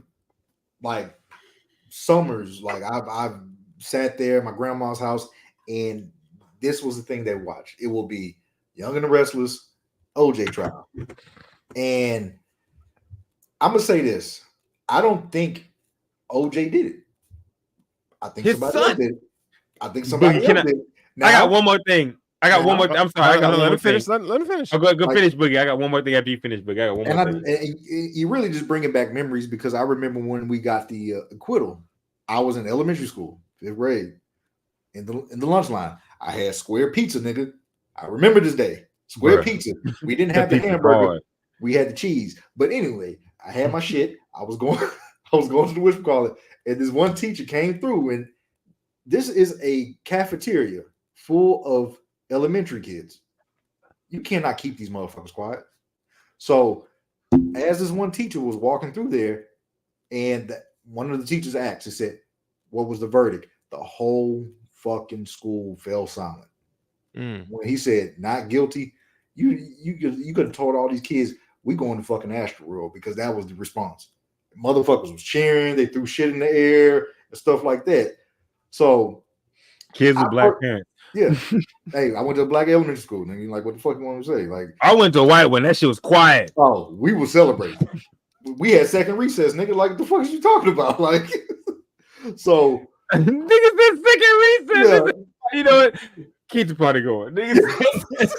like summers, like I've sat there at my grandma's house, and this was the thing they watched. It will be Young and the Restless, OJ trial, and I'm gonna say this: I don't think OJ did it. I think His somebody son. else did it. I think somebody Boogie, can else did it. I got Now- one more thing. I'm sorry. Hold I on, got one let more me finish. thing. Let me finish. Oh, go Like- finish, Boogie. I got one more thing after you finish, Boogie. I got one more thing. And you really just bringing back memories because I remember when we got the acquittal. I was in elementary school, 5th grade, in the lunch line. I had square pizza, nigga. I remember this day. Square Bruh. pizza. We didn't That have the pizza hamburger. hard. We had the cheese. But anyway, I had my shit. I was going to the whatchamacallit, and this one teacher came through, and this is a cafeteria full of elementary kids. You cannot keep these motherfuckers quiet. So as this one teacher was walking through there, and one of the teachers asked, he said, what was the verdict? The whole fucking school fell silent. When he said not guilty, you could have told all these kids, we going to fucking Astroworld, because that was the response. Motherfuckers was cheering, they threw shit in the air and stuff like that. So Kids with black parents. yeah. Hey, I went to a black elementary school, and you're like, what the fuck you want to say? Like, I went to a white one. That shit was quiet. oh, we were celebrating. We had second recess, nigga. Like, what the fuck is you talking about? Like, so Niggas said second recess. yeah. You know what? Keep the party going. Niggas.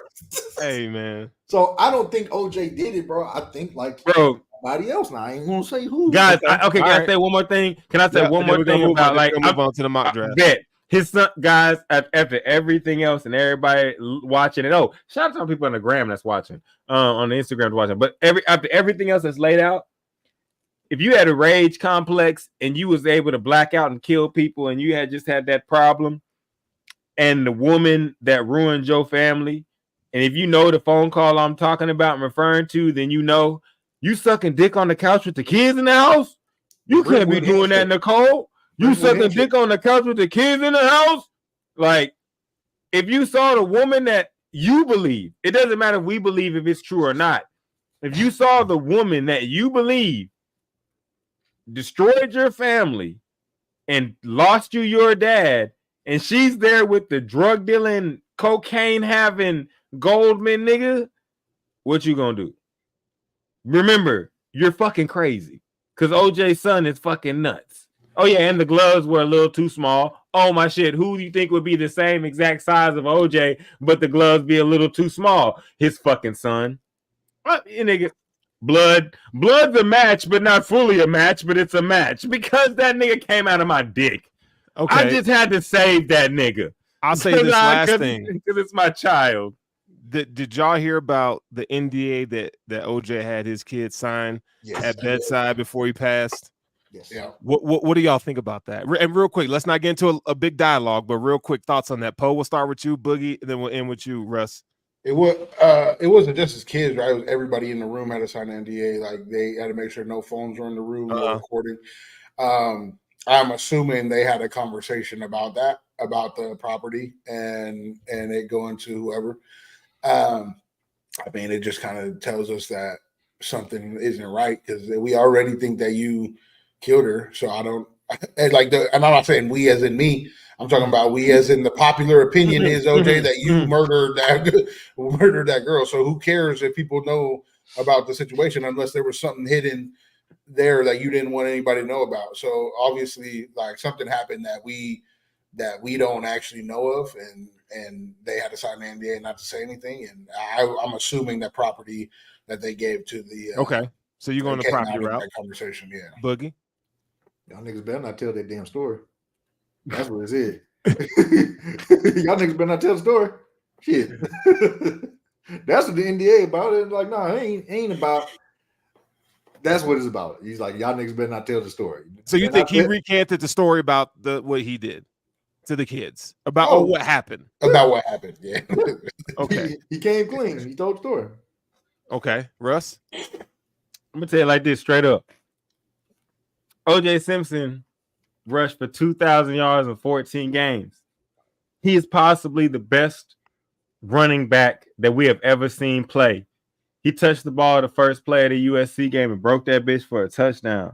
Hey man, So I don't think OJ did it, bro. I think like Bro, somebody else. Now I ain't gonna say who. guys, Okay. can All I right. say one more thing? Can I say Yeah, one and then more we're gonna thing move about on, like move on to the mock draft. bet his son, guys, after everything else and everybody watching it. Oh, shout out to people on the gram that's watching, on the Instagram that's watching. But after everything else that's laid out, if you had a rage complex and you was able to black out and kill people, and you had just had that problem, and the woman that ruined your family, and if you know the phone call I'm talking about and referring to, then you know you sucking dick on the couch with the kids in the house. You can't be doing that, Nicole. You sucking dick on the couch with the kids in the house. Like, if you saw the woman that you believe, it doesn't matter if we believe if it's true or not. If you saw the woman that you believe destroyed your family and lost you your dad, and she's there with the drug dealing, cocaine having Goldman nigga, what you gonna do? Remember, you're fucking crazy, because OJ's son is fucking nuts. Oh yeah, and the gloves were a little too small. Oh my shit, who do you think would be the same exact size of OJ, but the gloves be a little too small? His fucking son. Nigga, blood's a match, but not fully a match, but it's a match because that nigga came out of my dick. Okay, I just had to save that nigga. I'll say this last thing. Because it's my child. Did y'all hear about the NDA that OJ had his kid sign Yes. at bedside before he passed? Yes. Yeah. What do y'all think about that? And real quick, let's not get into a big dialogue, but real quick thoughts on that. Poe, we'll start with you, Boogie, and then we'll end with you, Russ. It wasn't just his kids, right? It was everybody in the room had to sign an NDA. Like, they had to make sure no phones were in the room, no recording. I'm assuming they had a conversation about that, about the property and it going to whoever. I mean, it just kind of tells us that something isn't right, because we already think that you killed her. So I don't, and I'm not saying we as in me. I'm talking about we as in the popular opinion is, OJ, that you murdered that girl. So who cares if people know about the situation, unless there was something hidden there that you didn't want anybody to know about. So obviously, like something happened that we don't actually know of, and they had to sign an NDA not to say anything. And I'm assuming that property that they gave to the okay. So you're going to property route that conversation, yeah. Boogie. Y'all niggas better not tell that damn story. That's what it is. Y'all niggas better not tell the story. Shit. That's what the NDA about. It's like, no, it ain't about. That's what it's about. He's like, y'all niggas better not tell the story. So you think he recanted the story about what he did to the kids about what happened? About what happened, yeah. Okay. He came clean. He told the story. Okay, Russ. I'm gonna tell you like this straight up. O.J. Simpson rushed for 2,000 yards in 14 games. He is possibly the best running back that we have ever seen play. He touched the ball the first play of the USC game and broke that bitch for a touchdown.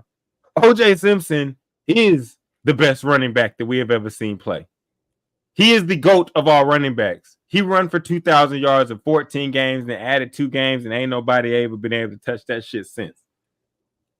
O.J. Simpson is the best running back that we have ever seen play. He is the GOAT of all running backs. He run for 2,000 yards in 14 games and added 2 games, and ain't nobody ever been able to touch that shit since.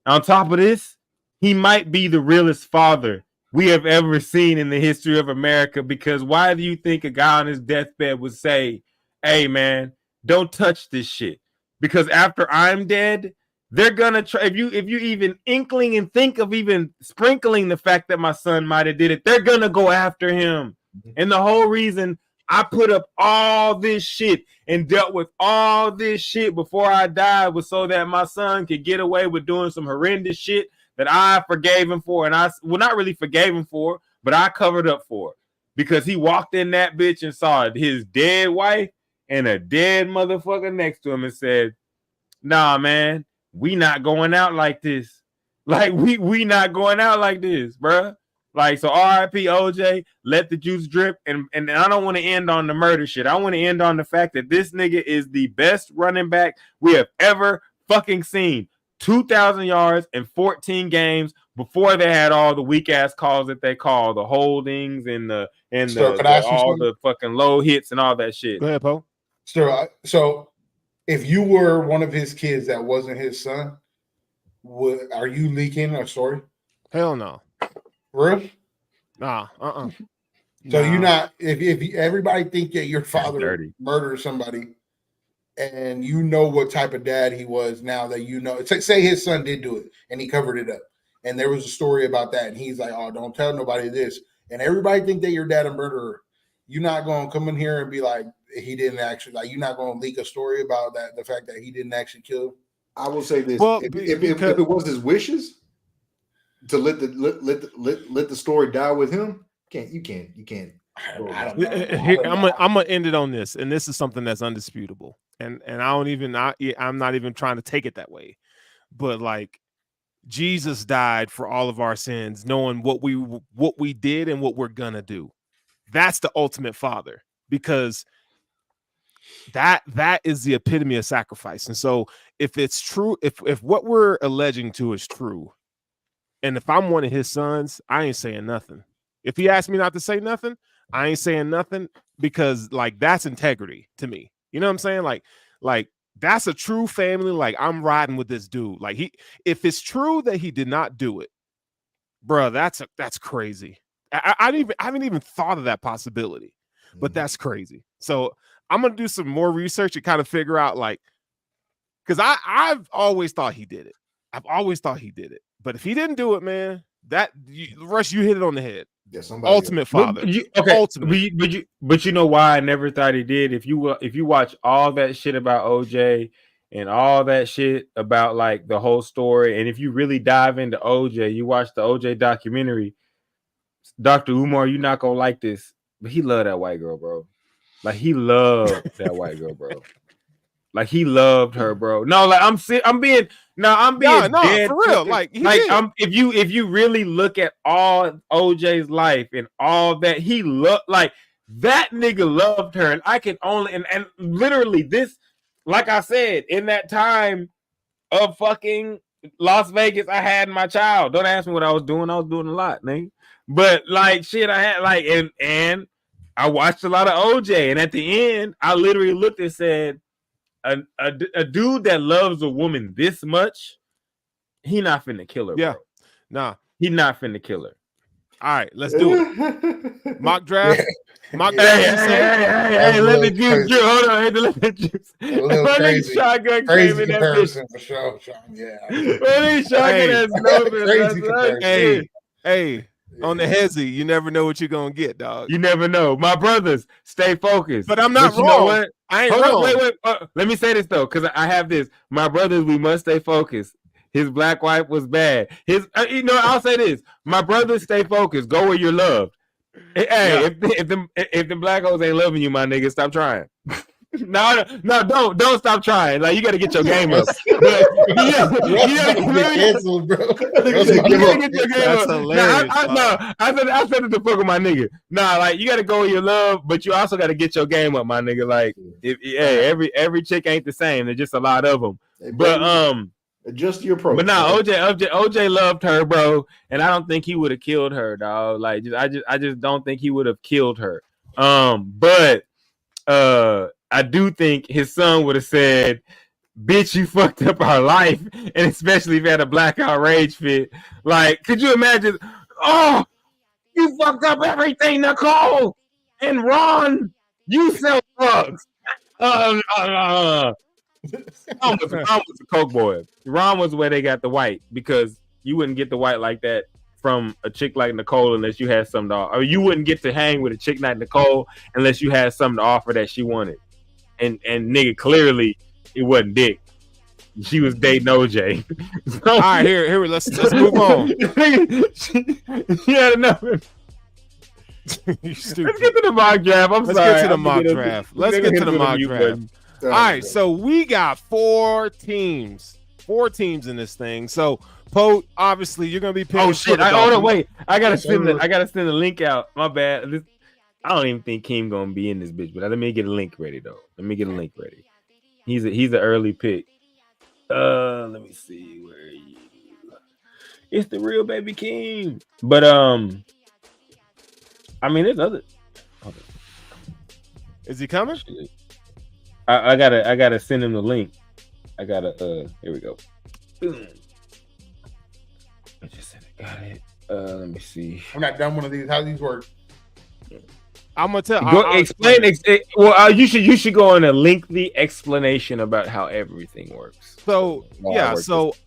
On top of this, he might be the realest father we have ever seen in the history of America, because why do you think a guy on his deathbed would say, hey, man, don't touch this shit? Because after I'm dead, they're gonna try. If you even inkling and think of even sprinkling the fact that my son might have did it, they're gonna go after him. And the whole reason I put up all this shit and dealt with all this shit before I died was so that my son could get away with doing some horrendous shit that I forgave him for, and not really forgave him for, but I covered up for, because he walked in that bitch and saw his dead wife and a dead motherfucker next to him and said, nah, man, we not going out like this. Like, we not going out like this, bruh. Like, so RIP OJ, let the juice drip. And I don't want to end on the murder shit. I want to end on the fact that this nigga is the best running back we have ever fucking seen. 2,000 yards in 14 games before they had all the weak ass calls that they call, the holdings and all the fucking low hits and all that shit. Go ahead, Poe. So if you were one of his kids that wasn't his son, are you leaking a story? Hell no. Really? Nah. So you're not. If everybody think that your father murdered somebody, and you know what type of dad he was, now that you know, say his son did do it and he covered it up, and there was a story about that, and he's like, "Oh, don't tell nobody this," and everybody think that your dad a murderer. You're not going to come in here and be like, he didn't actually, like, you're not going to leak a story about that, the fact that he didn't actually kill him. I will say this: well, if it was his wishes to let the story die with him, you can't. I don't know. I'm gonna end it on this, and this is something that's undisputable, and I'm not even trying to take it that way, but like, Jesus died for all of our sins, knowing what we did and what we're gonna do. That's the ultimate father, because that is the epitome of sacrifice. And so if it's true, if what we're alleging to is true, and if I'm one of his sons, I ain't saying nothing. If he asked me not to say nothing, I ain't saying nothing, because like, that's integrity to me. You know what I'm saying? Like that's a true family. Like, I'm riding with this dude. Like, if it's true that he did not do it, bro, that's crazy. I haven't even thought of that possibility, but that's crazy. So I'm gonna do some more research and kind of figure out, like, because I've always thought he did it. But if he didn't do it, man, Rush, you hit it on the head. Yeah, ultimate father. Ultimate. But you know why I never thought he did? If you watch all that shit about OJ and all that shit about like the whole story, and if you really dive into OJ, you watch the OJ documentary, Dr. Umar, you're not gonna like this, but he loved that white girl, bro. Like, he loved that white girl, bro. Like, he loved her, bro. No, like, I'm being dead for real. Like if you really look at all OJ's life and all that he loved, like, that nigga loved her, and I can only and literally this, like I said, in that time of fucking Las Vegas, I had my child. Don't ask me what I was doing. I was doing a lot, nigga. But like, shit, I had like, and I watched a lot of OJ, and at the end, I literally looked and said, a dude that loves a woman this much He not finna kill her. Yeah. Bro. Nah. He not finna kill her. All right, let's do it. Mock draft. Yeah. Mock Yeah. draft. Hey, let the juice drip. Hold on, hey, let the juice. A little crazy. Shotgun Crazy came in that comparison for sure, Sean. Yeah. Hey. Crazy comparison. Hey, on the Hesi, you never know what you're gonna get, dog. You never know. My brothers, stay focused. But I'm not You wrong. know what? I ain't Hold wrong. on, wait. Let me say this though, because I have this. My brothers, we must stay focused. His black wife was bad. I'll say this. My brothers, stay focused. Go where you're loved. Hey, if the black hoes ain't loving you, my nigga, stop trying. No, don't stop trying. Like you got to get your game up. But, you gotta Canceled, bro. get your game That's up. hilarious. I said it to fuck with my nigga. Nah, like you got to go where you love, but you also got to get your game up, my nigga. Like, every chick ain't the same. There's just a lot of them. But adjust your approach. But nah, OJ loved her, bro, and I don't think he would have killed her, dog. Like, I just don't think he would have killed her. But I do think his son would have said, "Bitch, you fucked up our life," and especially if he had a blackout rage fit. Like, could you imagine? Oh, you fucked up everything, Nicole and Ron. You sell drugs. Ron was a coke boy. Ron was where they got the white, because you wouldn't get the white like that from a chick like Nicole unless you had something to offer. Or you wouldn't get to hang with a chick like Nicole unless you had something to offer that she wanted. And nigga, clearly it wasn't dick. She was dating OJ. All right, here, let's move on. She had enough. You stupid. Let's get to the mock draft. Let's get to the mock draft. All right, so we got 4 teams in this thing. So, Poe, obviously, you're gonna be picking. Oh shit! Hold on, wait. I gotta send the link out. My bad. I don't even think Keem gonna be in this bitch, but let me get a link ready though. He's an early pick. Let me see where are you. It's the real baby Keem. But I mean, there's other. Is he coming? I gotta send him the link. Here we go. I just said it. Got it. Let me see. I'm not done one of these. How do these work? I'm gonna tell. You should go on a lengthy explanation about how everything works. So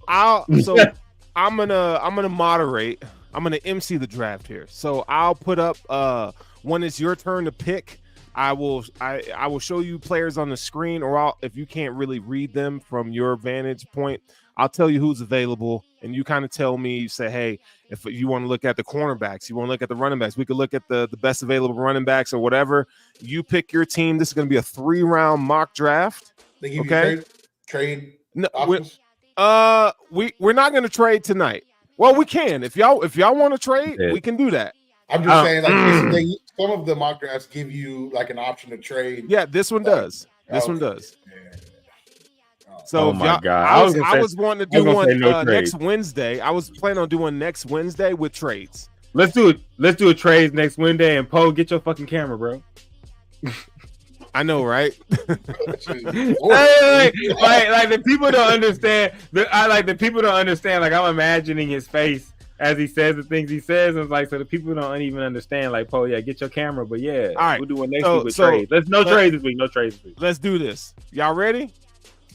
I'm gonna moderate. I'm gonna MC the draft here. So I'll put up when it's your turn to pick. I will show you players on the screen, or if you can't really read them from your vantage point, I'll tell you who's available, and you kind of tell me. You say, hey, if you want to look at the cornerbacks, you want to look at the running backs, we could look at the best available running backs or whatever. You pick your team. This is going to be a 3-round mock draft. They give okay? You trade no, we're not going to trade tonight. Well, we can. If y'all want to trade, we can do that. I'm just saying, like some of the mock drafts give you like an option to trade. Yeah, this one does. This one does. Yeah. So, my God, I was wanting to do one next Wednesday. I was planning on doing next Wednesday with trades. Let's do it. Let's do a trade next Wednesday. And Poe, get your fucking camera, bro. I know, right? Like the people don't understand. The people don't understand. Like, I'm imagining his face as he says the things he says, and it's like, so the people don't even understand. Like, Poe, yeah, get your camera, but yeah, all right, we'll do one next week with trades. No trades this week. No trades this week. Let's do this. Y'all ready?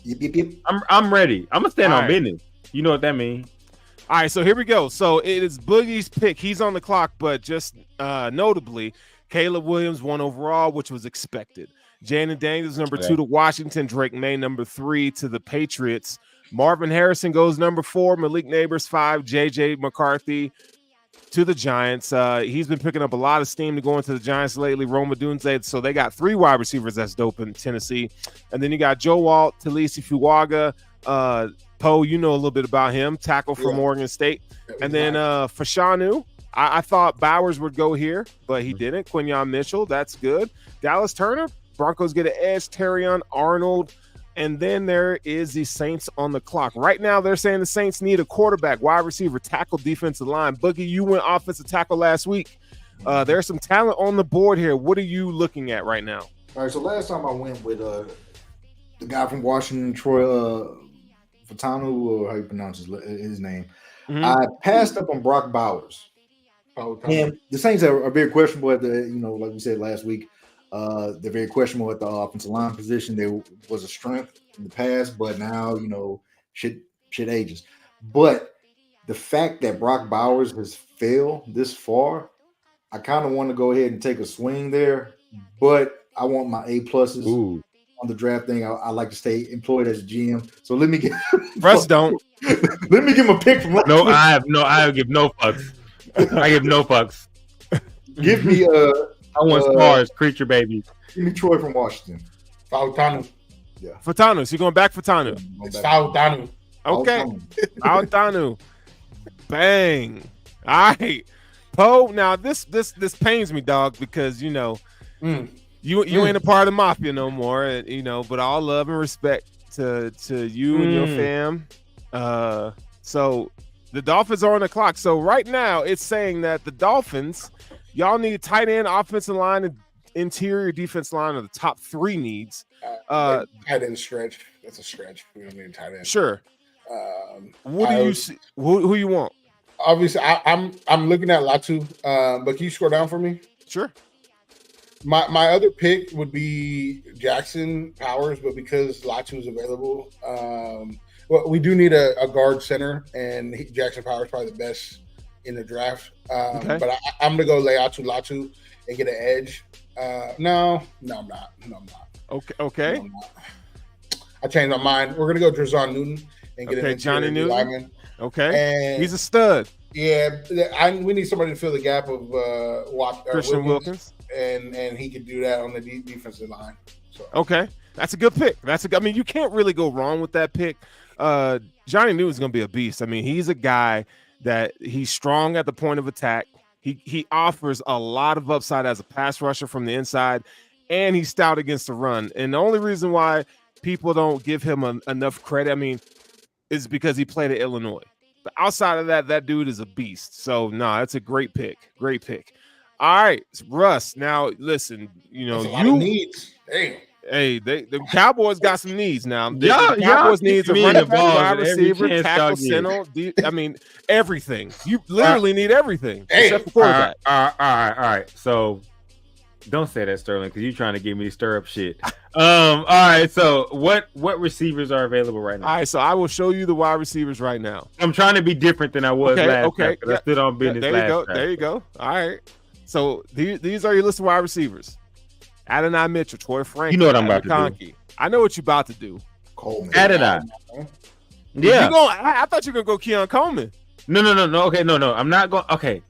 Yep. I'm ready. I'm gonna stand on business. You know what that means. All right, so here we go. So it is Boogie's pick. He's on the clock, but just notably, Caleb Williams 1 overall, which was expected. Jaden Daniels number 2 to Washington. Drake May number 3 to the Patriots. Marvin Harrison goes number 4. Malik Neighbors 5. JJ McCarthy to the Giants. He's been picking up a lot of steam to go into the Giants lately. Roma Dunze. So they got 3 wide receivers that's dope in Tennessee. And then you got Joe Walt, Talisi Fuaga. Poe, you know a little bit about him. Tackle from Oregon State. And then Fashanu. I thought Bowers would go here, but he didn't. Quinyon Mitchell, that's good. Dallas Turner. Broncos get an edge. Terrion Arnold. And then there is the Saints on the clock. Right now, they're saying the Saints need a quarterback, wide receiver, tackle, defensive line. Boogie, you went offensive tackle last week. There's some talent on the board here. What are you looking at right now? All right, so last time I went with the guy from Washington, Troy Fatanu, or how you pronounce his name. Mhm. I passed up on Brock Bowers. And the Saints are very questionable at the, like we said last week. They're very questionable at the offensive line position. There was a strength in the past, but now, shit ages. But the fact that Brock Bowers has failed this far, I kind of want to go ahead and take a swing there, but I want my A pluses on the draft thing. I like to stay employed as a GM. So let me get Russ don't. Let me give him a pick from No, I give no fucks. I give no fucks. Give me I want stars, creature babies. Give me Troy from Washington. Fautanu. Yeah. Fatanu. So you're going back Fatanu. It's Fautanu. Okay. Fautanu. Bang. All right. Poe, now this pains me, dog, because you ain't a part of Mafia no more, but all love and respect to you and your fam. So the Dolphins are on the clock. So right now it's saying that the Dolphins, y'all need tight end, offensive line, and interior defense line are the top 3 needs. Tight end stretch. That's a stretch. We don't need tight end. Sure. What do you see? Who you want? Obviously, I'm looking at Latu, but can you scroll down for me? Sure. My other pick would be Jackson Powers, but because Latu is available, well, we do need a guard center, and Jackson Powers is probably the best in the draft. Okay. But I'm gonna go lay out to Latu and get an edge. No, I'm not. Okay. No, I'm not. I changed my mind. We're gonna go Drazon Newton and get an Johnny Newton. lineman. Okay. And he's a stud. Yeah, we need somebody to fill the gap of Christian Wilkins. And he could do that on the defensive line. So. Okay, that's a good pick. I mean, you can't really go wrong with that pick. Johnny Newton's going to be a beast. I mean, he's a guy that he's strong at the point of attack. He offers a lot of upside as a pass rusher from the inside, and he's stout against the run. And the only reason why people don't give him enough credit, I mean, is because he played at Illinois. But outside of that dude is a beast. So, no, that's a great pick. Great pick. All right, Russ. Now, listen, That's a lot of needs. Damn. Hey, the Cowboys got some needs now. The Y'all Cowboys needs a running back, wide every receiver, chance tackle, y'all get. center. I mean, everything. You literally need everything Hey, except for quarterback. All right. So don't say that, Sterling, because you're trying to get me to stir up shit. All right. So what receivers are available right now? All right, so I will show you the wide receivers right now. I'm trying to be different than I was last Okay. time, I stood on business There you go. last There you go. All right. So these are your list of wide receivers: Adonai Mitchell, Troy Franklin. You know what I'm about to do. I know what you're about to do. Coleman. Adonai. Yeah. I thought you were gonna go Keon Coleman. No. Okay, no. I'm not going. Okay.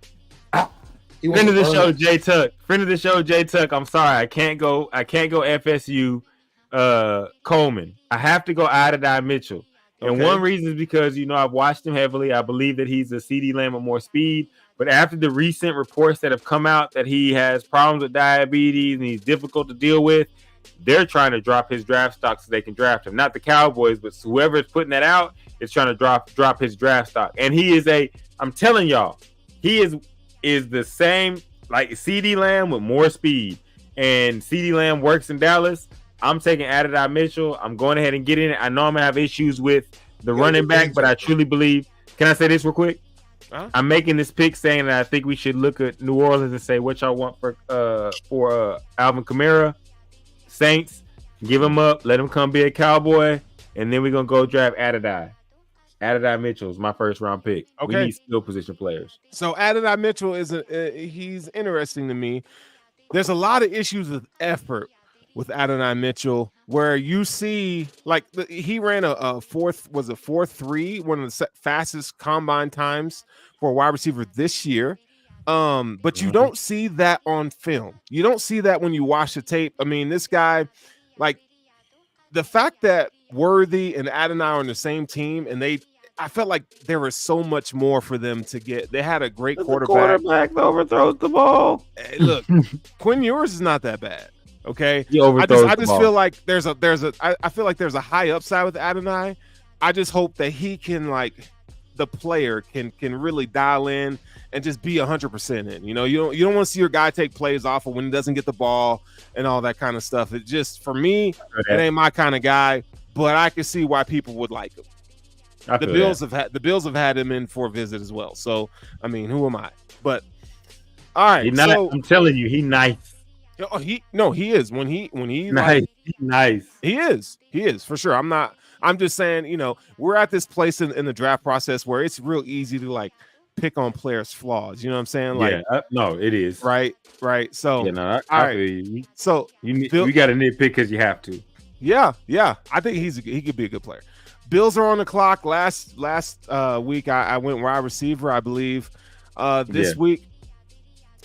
Friend of the show, Jay Tuck. I'm sorry, I can't go FSU. Coleman. I have to go Adonai Mitchell. And one reason is because I've watched him heavily. I believe that he's a CD Lamb with more speed. But after the recent reports that have come out that he has problems with diabetes and he's difficult to deal with, they're trying to drop his draft stock so they can draft him. Not the Cowboys, but whoever is putting that out is trying to drop his draft stock. And he is I'm telling y'all, he is the same like CD Lamb with more speed. And CD Lamb works in Dallas. I'm taking Adonai Mitchell. I'm going ahead and getting it. I know I'm going to have issues with the running back, but I truly believe. Can I say this real quick? I'm making this pick saying that I think we should look at New Orleans and say what y'all want for Alvin Kamara. Saints, give him up, let him come be a Cowboy, and then we're gonna go draft Adonai. Adonai Mitchell is my first round pick. Okay. We need skill position players. So Adonai Mitchell he's interesting to me. There's a lot of issues with effort with Adonai Mitchell, where you see he ran a 4.3, one of the fastest combine times for a wide receiver this year. But you don't see that on film. You don't see that when you watch the tape. I mean, this guy, the fact that Worthy and Adonai are on the same team, and I felt like there was so much more for them to get. They had a great quarterback. The quarterback overthrows the ball. Hey, look, Quinn Ewers is not that bad. Okay, I just feel like I feel like there's a high upside with Adonai. I just hope that he can the player can really dial in and just be 100% in. You don't want to see your guy take plays off of when he doesn't get the ball and all that kind of stuff. It just, for me, it ain't my kind of guy, but I can see why people would like him. The Bills have had him in for a visit as well. So I mean, who am I? But all right, I'm telling you, he nice. Oh, he is when he nice. Nice. He is for sure. I'm just saying, we're at this place in the draft process where it's real easy to like pick on players' flaws. You know what I'm saying? Like, no, it is right. So, I feel you. So you got to nitpick because you have to. Yeah. I think he could be a good player. Bills are on the clock. Last week I went wide receiver, I believe. This week,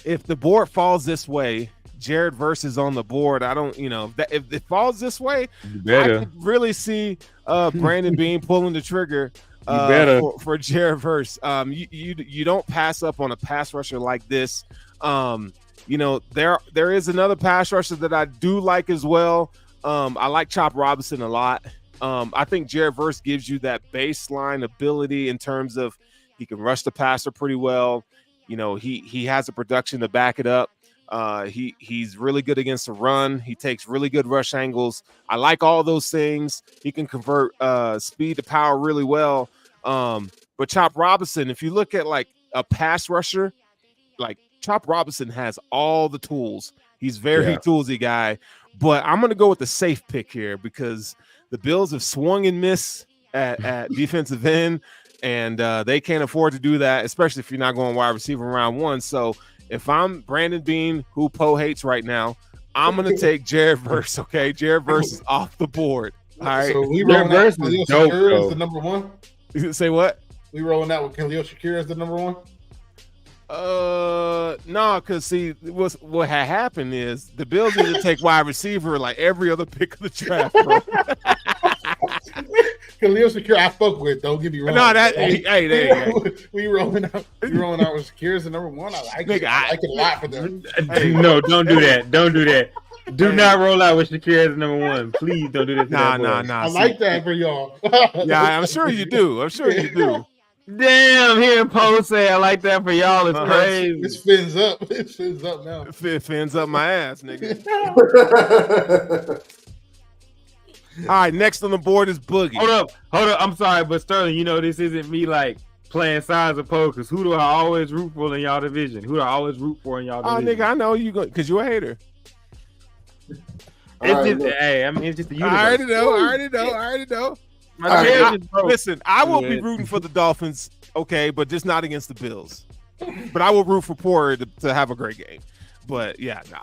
if the board falls this way, Jared Verse is on the board. I don't, if it falls this way, I could really see Brandon Beane pulling the trigger for Jared Verse. You don't pass up on a pass rusher like this. There is another pass rusher that I do like as well. I like Chop Robinson a lot. I think Jared Verse gives you that baseline ability in terms of he can rush the passer pretty well. He has a production to back it up. He's really good against the run. He takes really good rush angles. I like all those things. He can convert speed to power really well. But Chop Robinson, if you look at like a pass rusher, like Chop Robinson has all the tools. He's very toolsy guy. But I'm going to go with the safe pick here because the Bills have swung and missed at defensive end, and they can't afford to do that, especially if you're not going wide receiver round one. So if I'm Brandon Beane, who Poe hates right now, I'm going to take Jared Verse, okay? Jared Verse is off the board. All right. So we rolling out with Khalil Shakir as the number one? Say what? We rolling out with Khalil Shakir as the number one? No, because see, what had happened is the Bills need to take wide receiver like every other pick of the draft, bro. Khalil Shakir, I fuck with. Don't get me wrong. No, hey, we rolling out with Shakir as the number one. I like it a lot for them. No, don't do that. Don't do that. Do not roll out with Shakir as the number one. Please don't do that. Nah. I like that for y'all. Yeah, I'm sure you do. Damn, hearing Poe say I like that for y'all is crazy. It spins up. It spins up now. It fins up my ass, nigga. All right, next on the board is Boogie. Hold up. I'm sorry, but Sterling, this isn't me like playing sides of Poe because who do I always root for in y'all division? Who do I always root for in y'all division? Oh, nigga, I know you because you're a hater. It's just the universe. I already know. Listen, I will be rooting for the Dolphins, okay, but just not against the Bills. But I will root for Poirier to have a great game. But yeah, no.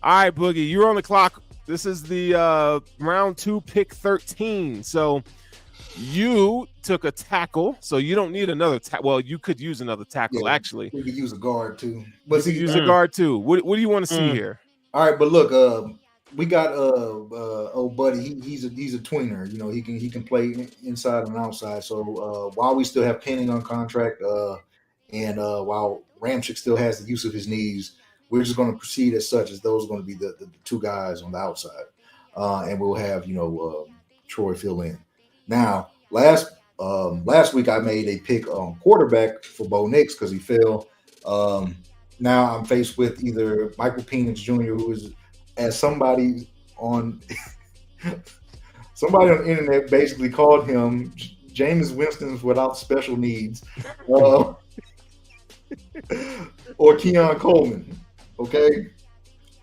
All right, Boogie, you're on the clock. This is the round 2, pick 13. So you took a tackle, so you don't need another tackle. Well, you could use another tackle, actually. We could use a guard too. But you could use a guard too. What do you want to see here? All right, but look, we got old buddy. He's a tweener. He can play inside and outside. So while we still have Penning on contract, and while Ramczyk still has the use of his knees, we're just going to proceed as such as those are going to be the two guys on the outside, and we'll have Troy fill in. Now, last week I made a pick on quarterback for Bo Nix because he fell. Now I'm faced with either Michael Penix Jr., who is, as somebody on the internet basically called him Jameis Winston's without special needs, or Keon Coleman. Okay,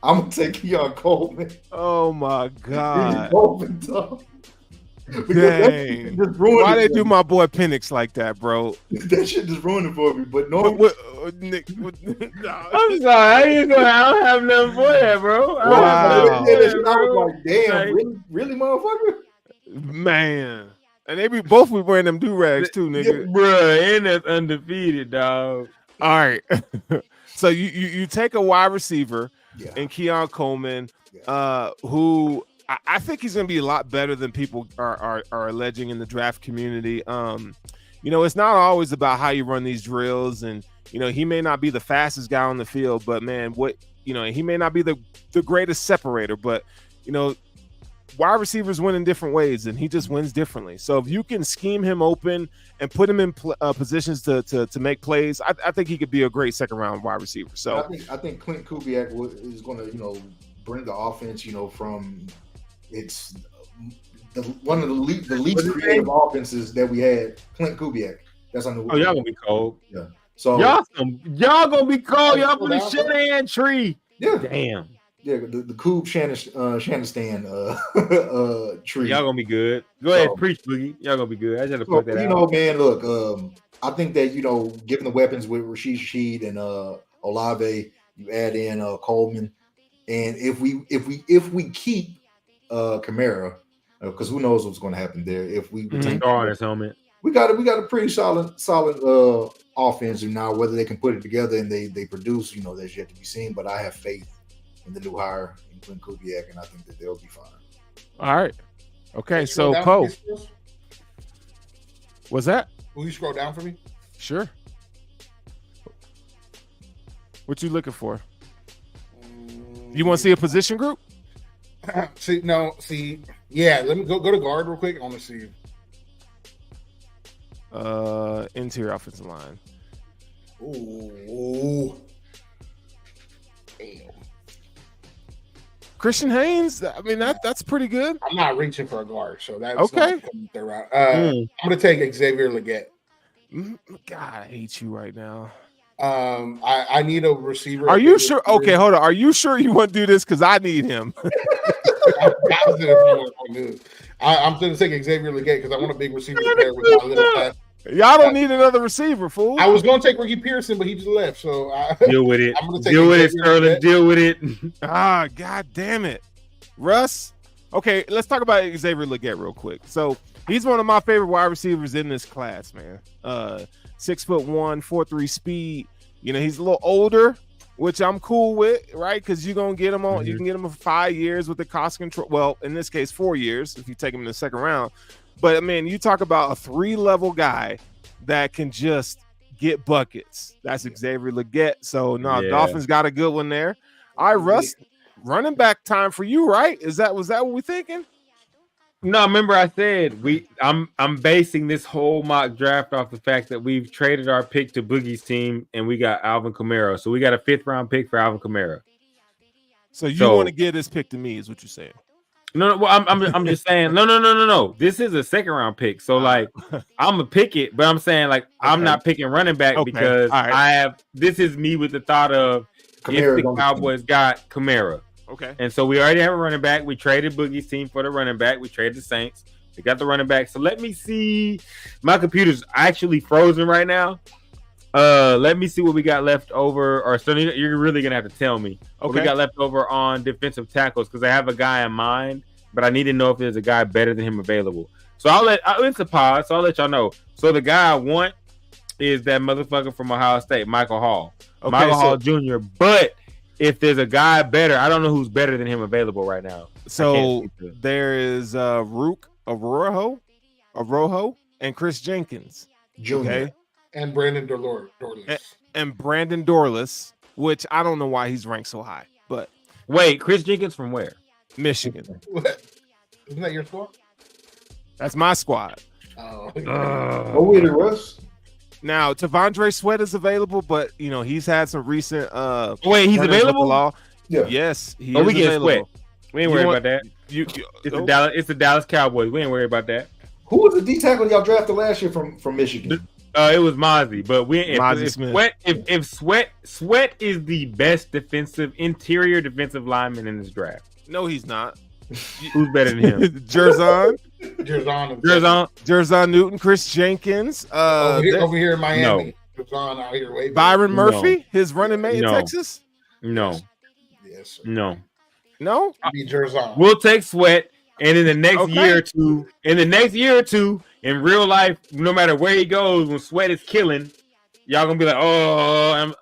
I'm gonna take Keon Coleman. Oh my God! Dang. Why they do my boy Penix like that, bro? That shit just ruined it for me. But no, Nick, I'm sorry. I don't have nothing for that, bro. Wow. I was like, damn, really, motherfucker? Man. And they both be wearing them do-rags too, nigga. Bruh, and that's undefeated, dog. All right. So you take a wide receiver in Keon Coleman, who I think he's going to be a lot better than people are alleging in the draft community. It's not always about how you run these drills, and he may not be the fastest guy on the field, but man, he may not be the greatest separator, but wide receivers win in different ways, and he just wins differently. So if you can scheme him open and put him in positions to make plays, I think he could be a great second round wide receiver. So I think Clint Kubiak is going to bring the offense from its one of the least creative offenses that we had. Clint Kubiak. That's on the. Oh, y'all gonna be cold. Yeah. So y'all gonna be cold. Y'all from the Shanahan tree. Yeah. Damn. Yeah, the Coob Shanistan tree. Y'all gonna be good. Go ahead, preach, Boogie. Y'all gonna be good. I just had to put that out. You know, man, look, I think that, you know, given the weapons with Rashid Shaheed and Olave, you add in Coleman, and if we keep Kamara, because who knows what's going to happen there. If we retain on his helmet, we got a pretty solid offense now. Whether they can put it together and they produce, you know, that's yet to be seen. But I have faith in the new hire in Clint Kubiak, and I think that they'll be fine. All right. Okay, so Poe. What's that? Will you scroll down for me? Sure. What you looking for? You want to see a position group? Yeah, let me go to guard real quick. I want to see. Interior offensive line. Ooh. Damn. Christian Haynes. I mean, that's pretty good. I'm not reaching for a guard, so that's okay. I'm gonna take Xavier Legette. God, I hate you right now. I need a receiver. Are you sure? Okay, hold on. Are you sure you want to do this? Because I need him. I'm going to take Xavier Legette because I want a big receiver to pair with my little fat. Y'all don't need another receiver, fool. I was going to take Ricky Pearson, but he just left. So deal with it. I'm going to take deal with it, Sterling. Deal with it. God damn it, Russ. Okay, let's talk about Xavier Legette real quick. So he's one of my favorite wide receivers in this class, man. 6'1", 4.3 speed. You know, he's a little older, which I'm cool with, right? Because you're gonna get him on. Mm-hmm. You can get him for 5 years with the cost control. Well, in this case, 4 years if you take him in the second round. But I mean, you talk about a 3-level guy that can just get buckets. That's Xavier Legette. So Dolphins got a good one there. All right, Russ, running back time for you, right? Was that what we're thinking? No, remember I said I'm basing this whole mock draft off the fact that we've traded our pick to Boogie's team and we got Alvin Kamara. So we got a 5th round pick for Alvin Kamara. So you want to give this pick to me, is what you're saying? No, well, I'm just saying no. This is a 2nd round pick. So like I'm gonna pick it, but I'm saying like I'm not picking running back because this is me with the thought of Kamara, if the Cowboys got Kamara. Okay. And so we already have a running back. We traded Boogie's team for the running back. We traded the Saints. We got the running back. So let me see. My computer's actually frozen right now. Let me see what we got left over. Or so you're really gonna have to tell me what we got left over on defensive tackles because I have a guy in mind, but I need to know if there's a guy better than him available. So it's a pod, so I'll let y'all know. So the guy I want is that motherfucker from Ohio State, Michael Hall. Michael Hall Jr. But if there's a guy better, I don't know who's better than him available right now. So there is Rook Arrojo, and Chris Jenkins Jr. Okay? And Brandon Dorless. And Brandon Dorless, which I don't know why he's ranked so high. But wait, Chris Jenkins from where? Michigan. What? Isn't that your squad? That's my squad. Oh. Go with it, Russ. Now, Tavondre Sweat is available, but you know he's had some recent. Wait, he's available? Yeah. Yes, we get Sweat. We ain't worried about that. It's the Dallas Cowboys. We ain't worried about that. Who was the D tackle y'all drafted last year from Michigan? It was Mozzie, but if Sweat is the best interior defensive lineman in this draft. No, he's not. Who's better than him? Jerzon Newton, Chris Jenkins. Over here in Miami. No. Jerzon out here way Byron Murphy, his running mate in Texas. No. Yes. Sir. No. Be Jerzon. We'll take Sweat, and in the next year or two, in real life, no matter where he goes, when Sweat is killing, y'all gonna be like, all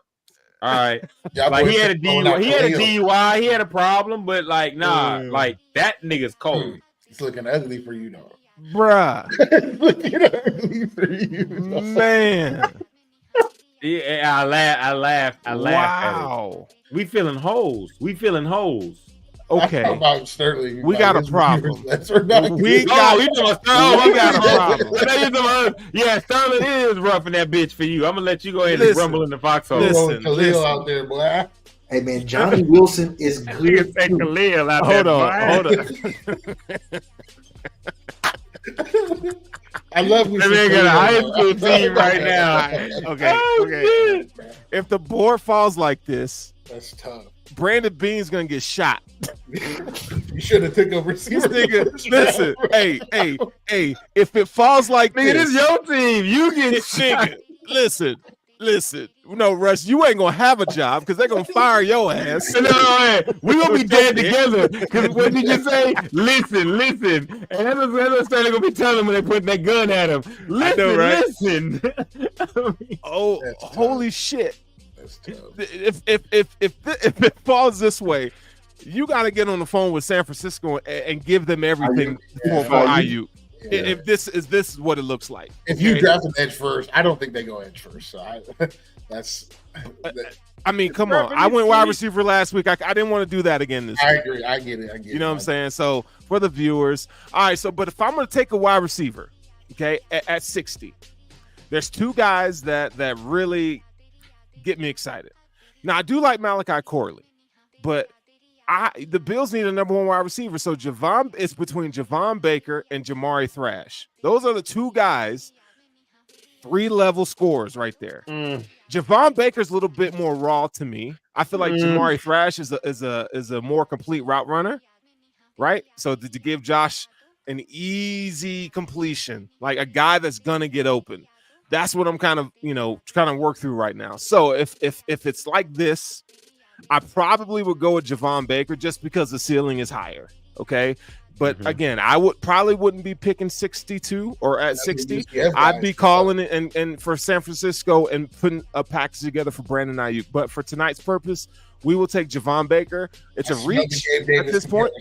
right. Like he had a DUI, he had a problem, but like, like that nigga's cold. It's looking ugly for you, though. Bruh. It's looking ugly for you, man. Yeah, I laugh. Wow. At it. We feeling hoes. Okay. About Sterling. We got a problem. We got a problem. Yeah, Sterling is roughing that bitch for you. I'm gonna let you go ahead and rumble in the foxhole. Khalil out there, boy. Hey man, Johnny Wilson is clear. Khalil out hold there. On. I love me. That man got a high school team right now. Okay. Oh, If the board falls like this, That's tough. Brandon Bean's gonna get shot. You should have took a This receiver. nigga, listen, hey, if it falls like nigga, this this, your team. You get nigga, listen. No, Russ, you ain't gonna have a job because they're gonna fire your ass. No, we gonna be dead together. Because what did you say? Listen. And that's what they're gonna be telling them when they put that gun at him. Listen. Oh, That's tough. holy shit! That's tough. If it falls this way, you got to get on the phone with San Francisco and give them everything for IU. Yeah. If this is what it looks like. If you draft an edge first, I don't think they go edge first. So I mean, come on. I went wide receiver last week. I didn't want to do that again this I week. agree. I get it. You know what I'm saying? So for the viewers, all right. So, but if I'm going to take a wide receiver, okay, at 60, there's two guys that really get me excited. Now I do like Malachi Corley, but the Bills need a number one wide receiver. So it's between Javon Baker and Jamari Thrash. Those are the two guys, 3-level scores right there. Javon Baker's a little bit more raw to me. I feel like Jamari Thrash is a more complete route runner, right? So to give Josh an easy completion, like a guy that's gonna get open. That's what I'm kind of trying to work through right now. So if it's like this, I probably would go with Javon Baker just because the ceiling is higher. Okay. But again, I wouldn't be picking 62 or at 60. I'd be calling it and for San Francisco and putting a package together for Brandon Ayuk. But for tonight's purpose, we will take Javon Baker. It's a reach at this point.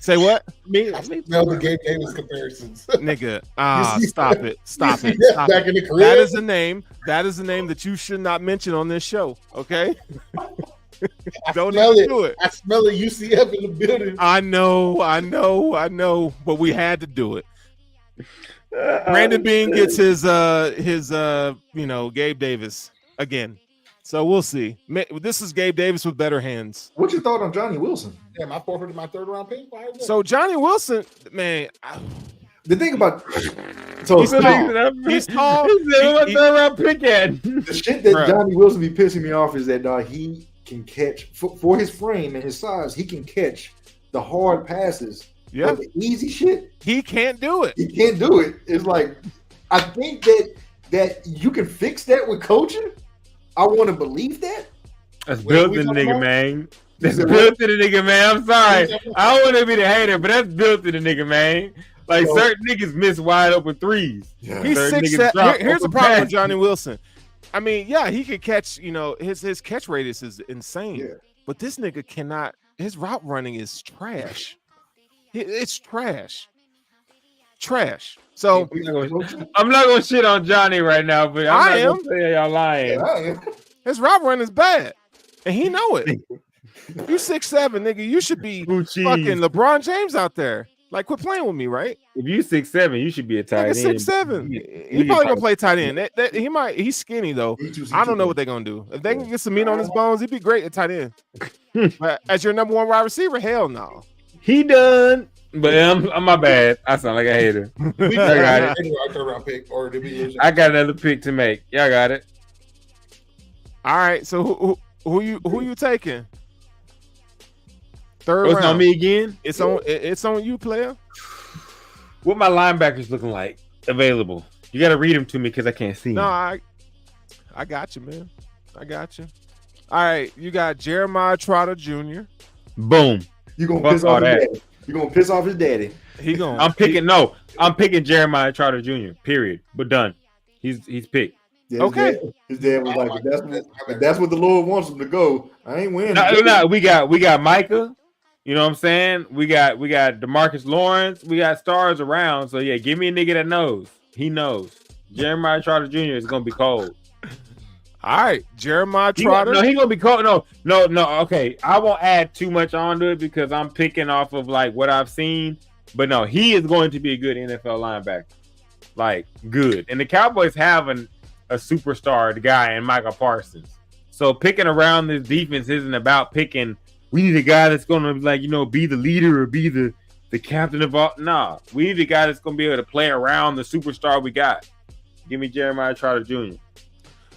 Say what? I smell the Gabe Davis comparisons. Nigga, stop it. Back in the career. That is a name that you should not mention on this show. Okay. Don't even do it. I smell a UCF in the building. I know, but we had to do it. Brandon Bean gets his Gabe Davis again. So we'll see. This is Gabe Davis with better hands. What's your thought on Johnny Wilson? Yeah, I forfeited my 3rd round pick. So Johnny Wilson, man, the thing about he's tall. He's tall. What 3rd round pick at? The shit that Johnny Wilson be pissing me off is that he can catch for his frame and his size. He can catch the hard passes. Yeah, the easy shit. He can't do it. He can't do it. It's like I think that you can fix that with coaching. I want to believe that. That's built in the nigga, man. That's built in the nigga, man. I'm sorry. I don't want to be the hater, but that's built in the nigga, man. Like certain niggas miss wide open threes. Yeah. He's 6'7". Here's the problem with Johnny Wilson. I mean, yeah, he can catch, his catch radius is insane. Yeah. But this nigga cannot, his route running is trash. It's trash. So I'm not gonna shit on Johnny right now, but I'm not gonna say y'all lying. Yeah, his route run is bad, and he know it. You 6'7", nigga, you should be fucking LeBron James out there. Like, quit playing with me, right? If you 6'7", you should be a tight end. 6'7". He probably gonna play tight end. He's skinny though. I don't know what they're gonna do. If they can get some meat on his bones, he'd be great at tight end. But as your number one wide receiver, hell no. He done. But I'm my bad. I sound like a hater. I got it. I got another pick to make. Y'all got it. All right. So who you taking? 3rd round. It's on me again. It's on you, player. What my linebackers looking like available? You got to read them to me because I can't see. No, I got you, man. I got you. All right, you got Jeremiah Trotter Jr. Boom. You gonna piss off his daddy. You're gonna piss off his daddy. I'm picking Jeremiah Trotter Jr. Period. But done. He's picked. Yeah, his dad was like, if that's what the Lord wants him to go, I ain't winning. No. We got Micah. You know what I'm saying? We got DeMarcus Lawrence. We got stars around. So yeah, give me a nigga that knows. He knows. Jeremiah Trotter Jr. is gonna be cold. All right, Jeremiah Trotter. He's gonna be cold. No. Okay, I won't add too much onto it because I'm picking off of like what I've seen. But no, he is going to be a good NFL linebacker. Like good. And the Cowboys have a superstar guy in Micah Parsons. So picking around this defense isn't about picking. We need a guy that's going to be the leader or be the the captain of all. Nah, we need a guy that's going to be able to play around the superstar we got. Give me Jeremiah Trotter Jr.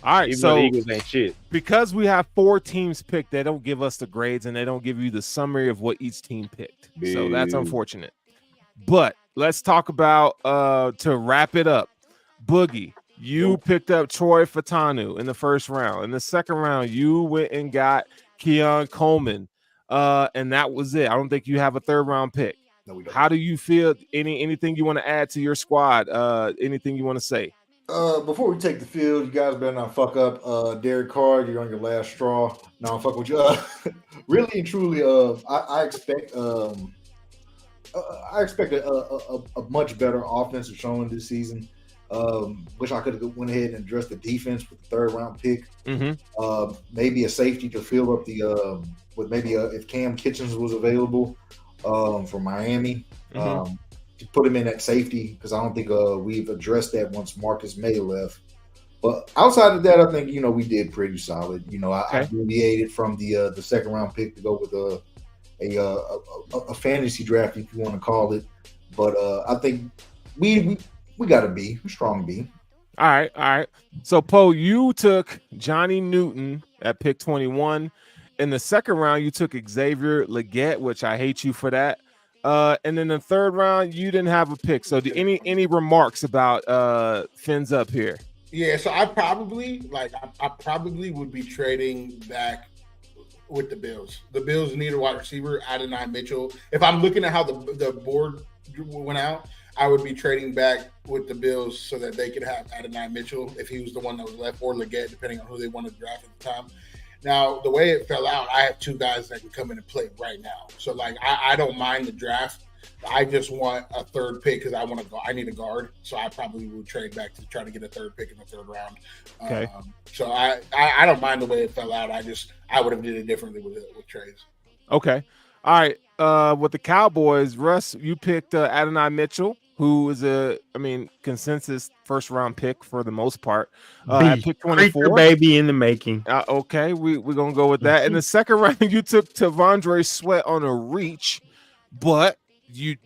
All right, Even so though the Eagles ain't shit. Because we have 4 teams picked, they don't give us the grades and they don't give you the summary of what each team picked. So that's unfortunate. But let's talk about to wrap it up. Boogie, you picked up Troy Fatanu in the first round. In the second round, you went and got Keon Coleman. And that was it. I don't think you have a third round pick. No, we don't. How do you feel? Anything you want to add to your squad? Anything you want to say? Before we take the field, you guys better not fuck up Derek Carr. You're on your last straw. No, I'm fucking with you. Really and truly, I expect a much better offensive showing this season. Wish I could have went ahead and addressed the defense with the third round pick. Maybe a safety to fill up the with maybe if Cam Kitchens was available for Miami. To put him in at safety, because I don't think we've addressed that once Marcus May left. But outside of that, I think we did pretty solid. I deviated from the second round pick to go with a fantasy draft, if you want to call it. But I think we got a B, a strong B. All right. So Poe, you took Johnny Newton at pick 21. In the second round, you took Xavier Legette, which I hate you for that. And then the third round, you didn't have a pick. So, any remarks about Fins up here? Yeah, so I probably would be trading back with the Bills. The Bills need a wide receiver, Adonai Mitchell. If I'm looking at how the board went out, I would be trading back with the Bills so that they could have Adonai Mitchell if he was the one that was left, or Legette, depending on who they want to draft at the time. Now, the way it fell out, I have 2 guys that can come in and play right now. So, I don't mind the draft. I just want a third pick because I need a guard. So I probably would trade back to try to get a third pick in the third round. Okay. So I don't mind the way it fell out. I would have did it differently with trades. Okay. All right. With the Cowboys, Russ, you picked Adonai Mitchell, who is consensus first round pick for the most part. At pick 24, baby in the making. Okay, we're gonna go with that. In the second round, you took Tavondre Sweat on a reach, but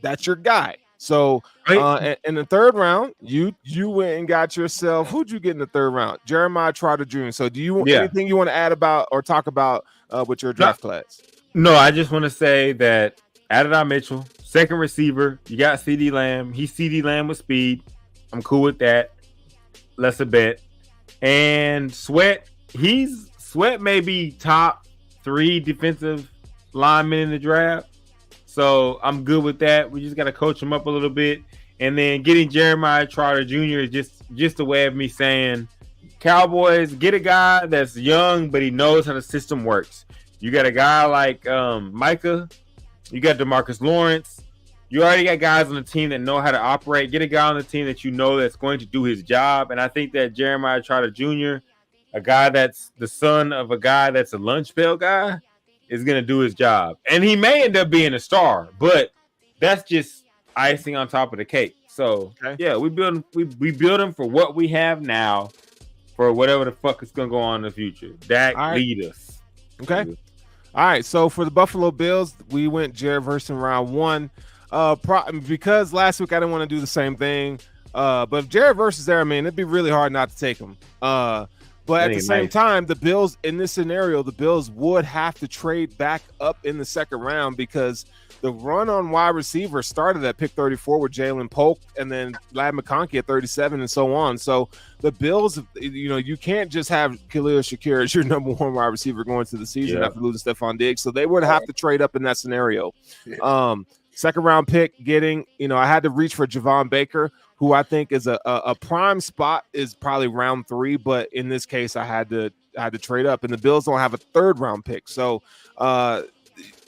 that's your guy. So in the third round, you went and got yourself. Who'd you get in the third round? Jeremiah Trotter Jr. So do you anything you want to add about or talk about with your draft class? No, I just want to say that Adonai Mitchell, second receiver, you got CeeDee Lamb. He's CeeDee Lamb with speed. I'm cool with that. Less a bet. And Sweat may be top 3 defensive linemen in the draft. So I'm good with that. We just got to coach him up a little bit. And then getting Jeremiah Trotter Jr. is just a way of me saying, Cowboys, get a guy that's young, but he knows how the system works. You got a guy like Micah. You got DeMarcus Lawrence. You already got guys on the team that know how to operate. Get a guy on the team that you know that's going to do his job. And I think that Jeremiah Trotter Jr., a guy that's the son of a guy that's a lunch pail guy, is going to do his job. And he may end up being a star, but that's just icing on top of the cake. So, yeah, we build him for what we have now for whatever the fuck is going to go on in the future. Dak, lead us. Okay. All right, so for the Buffalo Bills, we went Jared Verse in round 1. Because last week I didn't want to do the same thing. But if Jared Verse is there, it'd be really hard not to take him. But at the same time, the Bills, in this scenario, the Bills would have to trade back up in the second round because the run on wide receiver started at pick 34 with Jalen Polk and then Ladd McConkey at 37 and so on. So the Bills, you can't just have Khalil Shakir as your number 1 wide receiver going to the season after losing Stephon Diggs. So they would have to trade up in that scenario. Second round pick getting, I had to reach for Javon Baker, who I think is a prime spot is probably round 3. But in this case, I had to trade up, and the Bills don't have a third round pick. So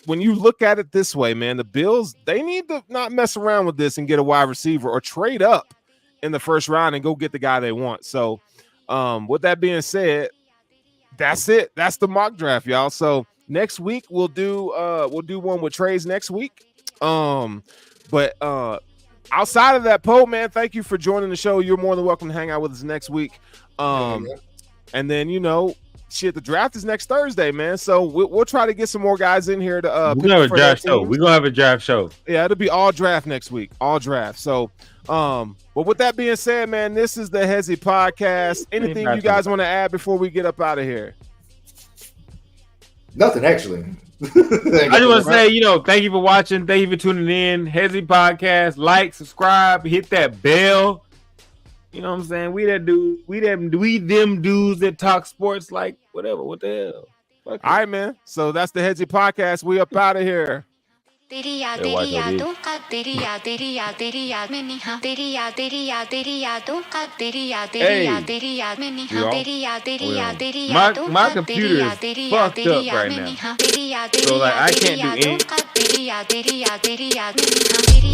when you look at it this way, man, the Bills, they need to not mess around with this and get a wide receiver or trade up in the first round and go get the guy they want. So with that being said, that's it. That's the mock draft, y'all. So next week we'll do one with trades next week. But outside of that, Poe, man, thank you for joining the show. You're more than welcome to hang out with us next week. And then, shit, the draft is next Thursday, man. So we'll try to get some more guys in here to we're gonna have a draft show. We're gonna have a draft show. Yeah, it'll be all draft next week. All draft. So but with that being said, man, this is the Hesi Podcast. Anything you guys want to add before we get up out of here? Nothing, actually. I just want to say, thank you for watching. Thank you for tuning in. Hesi Podcast. Like, subscribe, hit that bell. You know what I'm saying? We them dudes that talk sports like whatever. What the hell? All right, man. So that's the Hesi Podcast. We up out of here. तेरी यादों का तेरी याद में निहा तेरी यादों का तेरी याद में निहा तेरी यादों my computer is fucked up right now. So like I can't do anything. तेरी याद में निहा तेरी